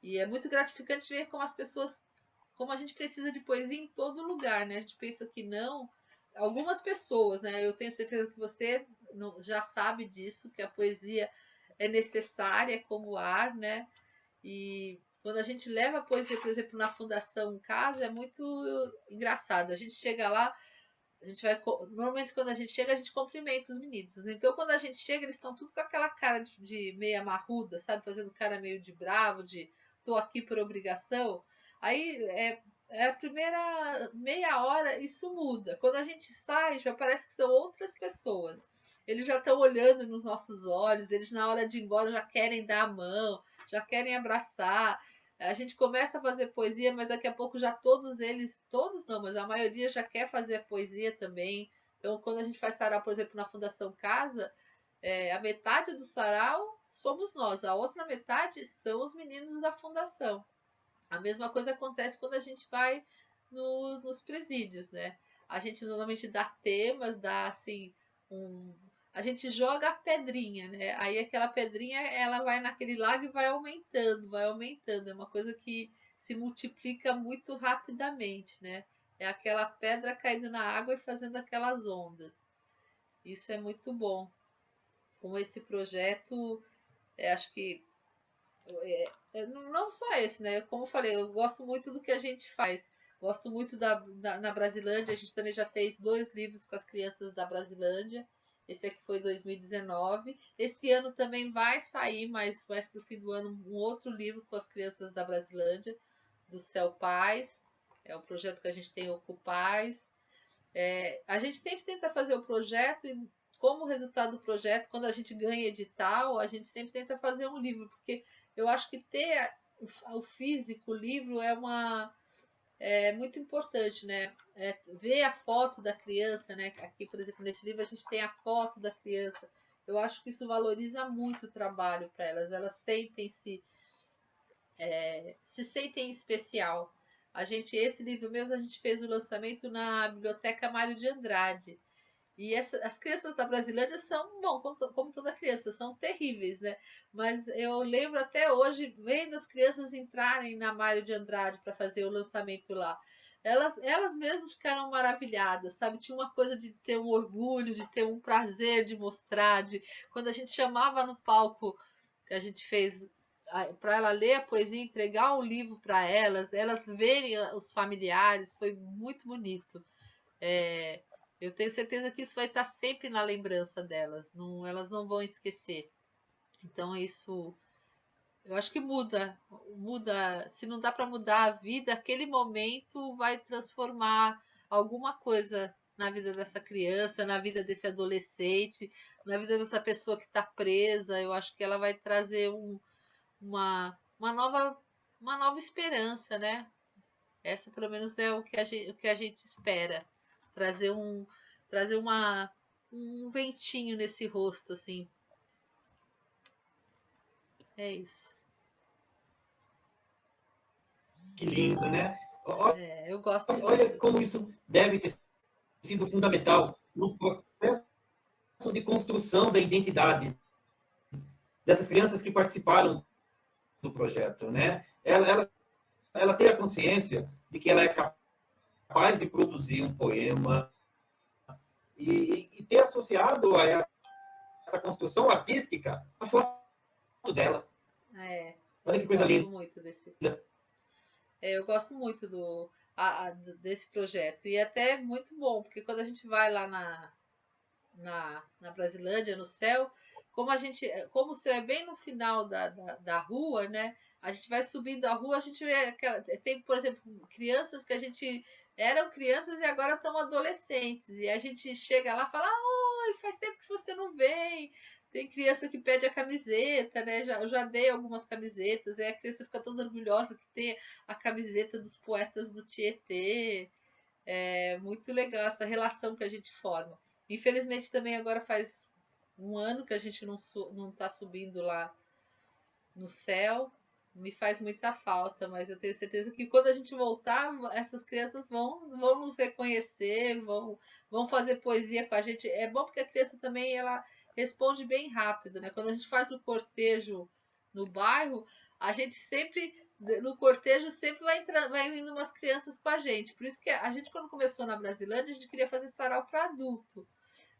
E é muito gratificante ver como as pessoas, como a gente precisa de poesia em todo lugar, né? A gente pensa que não. Algumas pessoas, né? Eu tenho certeza que você já sabe disso, que a poesia é necessária como ar, né? E quando a gente leva a poesia, por exemplo, na Fundação Casa, é muito engraçado. A gente chega lá, a gente vai. Normalmente, quando a gente chega, a gente cumprimenta os meninos. Então, quando a gente chega, eles estão tudo com aquela cara de meia marruda, sabe? Fazendo cara meio de bravo, de tô aqui por obrigação. Aí a primeira meia hora isso muda. Quando a gente sai, já parece que são outras pessoas. Eles já estão olhando nos nossos olhos, eles na hora de ir embora já querem dar a mão, já querem abraçar. A gente começa a fazer poesia, mas daqui a pouco já todos eles, todos não, mas a maioria já quer fazer a poesia também. Então, quando a gente faz sarau, por exemplo, na Fundação Casa, a metade do sarau somos nós, a outra metade são os meninos da fundação. A mesma coisa acontece quando a gente vai nos presídios, né? A gente normalmente dá temas, dá assim, a gente joga a pedrinha, né? Aí aquela pedrinha, ela vai naquele lago e vai aumentando, vai aumentando. É uma coisa que se multiplica muito rapidamente, né? É aquela pedra caindo na água e fazendo aquelas ondas. Isso é muito bom. Com esse projeto, acho que não só esse, né? Como eu falei, eu gosto muito do que a gente faz. Gosto muito na Brasilândia. A gente também já fez 2 livros com as crianças da Brasilândia. Esse aqui foi 2019. Esse ano também vai sair, mas mais para o fim do ano, um outro livro com as crianças da Brasilândia, do Céu Paz. É o projeto que a gente tem, Ocupais. A gente sempre tenta fazer o projeto e, como resultado do projeto, quando a gente ganha edital, a gente sempre tenta fazer um livro, porque eu acho que ter o físico, o livro, é muito importante, né? Ver a foto da criança, né? Aqui, por exemplo, nesse livro a gente tem a foto da criança. Eu acho que isso valoriza muito o trabalho para elas. Elas sentem-se especial. Esse livro mesmo, a gente fez o lançamento na Biblioteca Mário de Andrade. E as crianças da Brasilândia são, bom, como toda criança, são terríveis, né? Mas eu lembro até hoje, vendo as crianças entrarem na Mário de Andrade para fazer o lançamento lá. Elas mesmas ficaram maravilhadas, sabe? Tinha uma coisa de ter um orgulho, de ter um prazer de mostrar, quando a gente chamava no palco, que a gente fez para ela ler a poesia, entregar um livro para elas verem os familiares, foi muito bonito. Eu tenho certeza que isso vai estar sempre na lembrança delas, elas não vão esquecer. Então isso, eu acho que muda. Se não dá para mudar a vida, aquele momento vai transformar alguma coisa na vida dessa criança, na vida desse adolescente, na vida dessa pessoa que está presa. Eu acho que ela vai trazer uma nova esperança, né? Essa pelo menos é o que a gente espera. Trazer um ventinho nesse rosto, assim. É isso. Que lindo, né? Eu gosto Olha como isso deve ter sido fundamental no processo de construção da identidade dessas crianças que participaram do projeto, né? Ela tem a consciência de que ela é capaz de produzir um poema e ter associado a essa construção artística a foto dela. Olha que coisa linda. Eu gosto muito desse projeto. E até muito bom, porque quando a gente vai lá na Brasilândia, no céu, como o céu é bem no final da rua, né? A gente vai subindo a rua, a gente vê tem, por exemplo, crianças que eram crianças e agora estão adolescentes. E a gente chega lá e fala: oi, faz tempo que você não vem. Tem criança que pede a camiseta, né? Eu já dei algumas camisetas, e a criança fica toda orgulhosa que tem a camiseta dos poetas do Tietê. É muito legal essa relação que a gente forma. Infelizmente também agora faz um ano que a gente não está subindo lá no céu. Me faz muita falta, mas eu tenho certeza que quando a gente voltar, essas crianças vão nos reconhecer, vão fazer poesia com a gente. É bom porque a criança também ela responde bem rápido, né? Quando a gente faz o cortejo no bairro, a gente sempre, no cortejo, sempre vai vindo umas crianças com a gente. Por isso que a gente, quando começou na Brasilândia, a gente queria fazer sarau para adulto.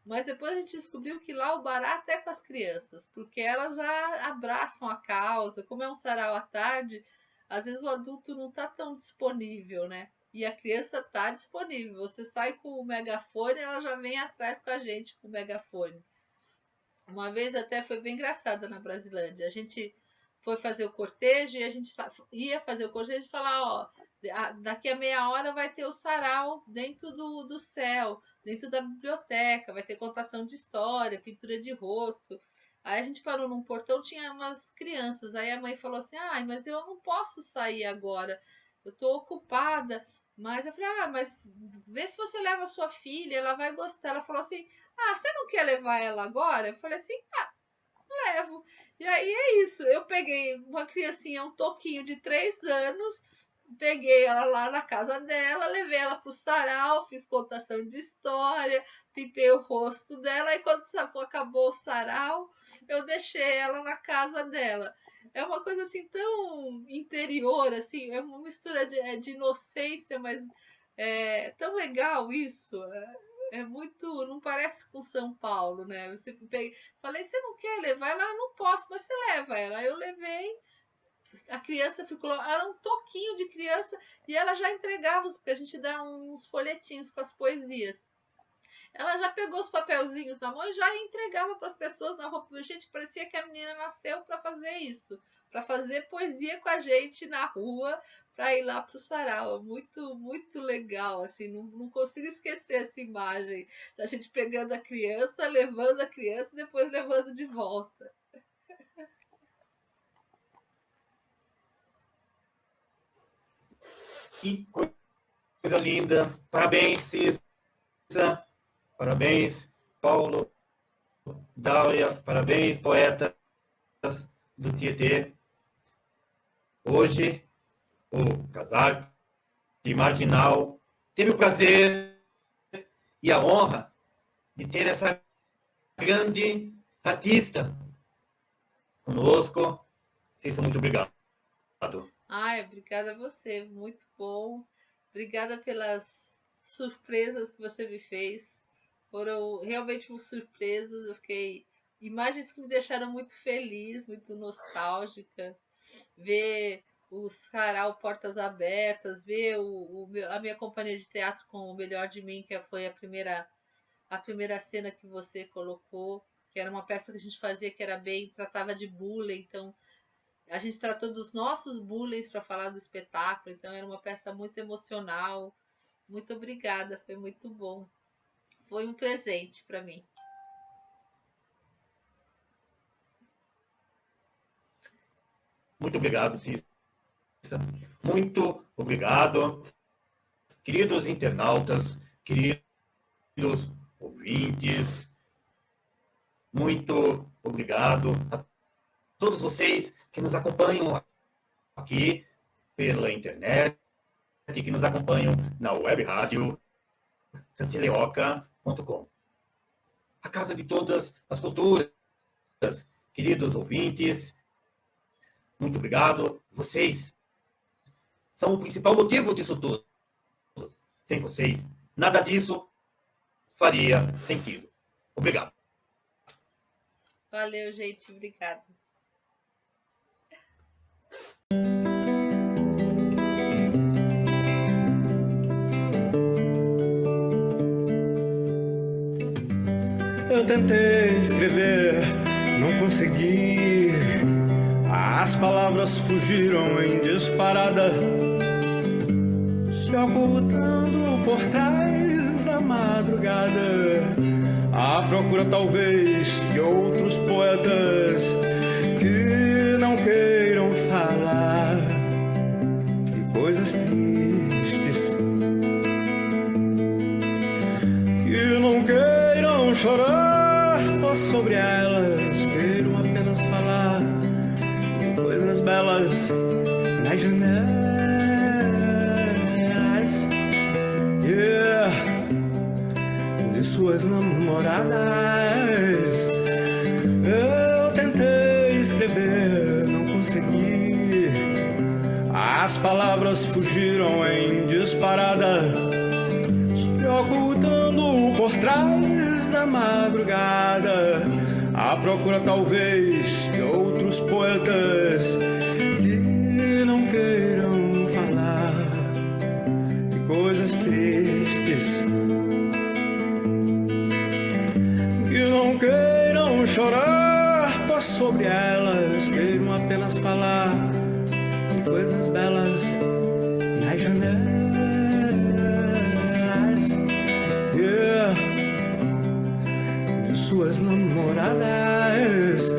Mas depois a gente descobriu que lá o barato é com as crianças, porque elas já abraçam a causa. Como é um sarau à tarde, às vezes o adulto não está tão disponível, né? E a criança está disponível. Você sai com o megafone, ela já vem atrás com a gente com o megafone. Uma vez até foi bem engraçada na Brasilândia. A gente foi fazer o cortejo e a gente ia fazer o cortejo e falar: ó, daqui a meia hora vai ter o sarau dentro do céu, dentro da biblioteca, vai ter contação de história, pintura de rosto. Aí a gente parou num portão, tinha umas crianças. Aí a mãe falou assim: mas eu não posso sair agora, eu tô ocupada. Mas eu falei: mas vê se você leva a sua filha, ela vai gostar. Ela falou assim: você não quer levar ela agora? Eu falei assim: levo. E aí é isso, eu peguei uma criancinha, um toquinho de 3 anos, peguei ela lá na casa dela, levei ela pro sarau, fiz contação de história, pintei o rosto dela, e quando acabou o sarau, eu deixei ela na casa dela. É uma coisa assim tão interior, assim, é uma mistura de inocência, mas é tão legal isso. É muito, não parece com São Paulo, né? Falei: você não quer levar ela? Não posso, mas você leva ela. Eu levei, a criança ficou, era um toquinho de criança, e ela já entregava, porque a gente dá uns folhetinhos com as poesias. Ela já pegou os papelzinhos na mão e já entregava para as pessoas na roupa. Gente, parecia que a menina nasceu para fazer isso, para fazer poesia com a gente na rua, para ir lá pro sarau. Muito, muito legal, assim, não consigo esquecer essa imagem da gente pegando a criança, levando a criança e depois levando de volta. Que coisa linda. Parabéns, Cissa. Parabéns, Paulo, Dália. Parabéns, poetas do Tietê. Hoje, o Casar de Marginal teve o prazer e a honra de ter essa grande artista conosco. Cícero, muito obrigado. Ai, obrigada a você, muito bom. Obrigada pelas surpresas que você me fez. Foram realmente surpresas. Eu fiquei. Imagens que me deixaram muito feliz, muito nostálgica. Ver os Sarau Portas Abertas, ver a minha companhia de teatro com O Melhor de Mim, que foi a primeira cena que você colocou, que era uma peça que a gente fazia que era tratava de bullying, então a gente tratou dos nossos bullying para falar do espetáculo, então era uma peça muito emocional. Muito obrigada, foi muito bom. Foi um presente para mim. Muito obrigado, Cícero. Muito obrigado, queridos internautas, queridos ouvintes. Muito obrigado a todos vocês que nos acompanham aqui pela internet, que nos acompanham na web rádio canceleoca.com. A casa de todas as culturas. Queridos ouvintes, muito obrigado. Vocês são o principal motivo disso tudo. Sem vocês, nada disso faria sentido. Obrigado. Valeu, gente. Obrigada. Eu tentei escrever, não consegui. As palavras fugiram em disparada, se ocultando por trás da madrugada, à procura talvez de outros poetas que não queiram falar de coisas tristes, que não queiram chorar sobre elas, queiram apenas falar coisas belas nas janelas, yeah, de suas namoradas. Eu tentei escrever, não consegui. As palavras fugiram em disparada, se ocultando por trás da madrugada, à procura talvez de outros poetas que não queiram falar de coisas tristes, que não queiram chorar sobre elas, queiram apenas falar de coisas belas nas janelas, yeah, de suas namoradas.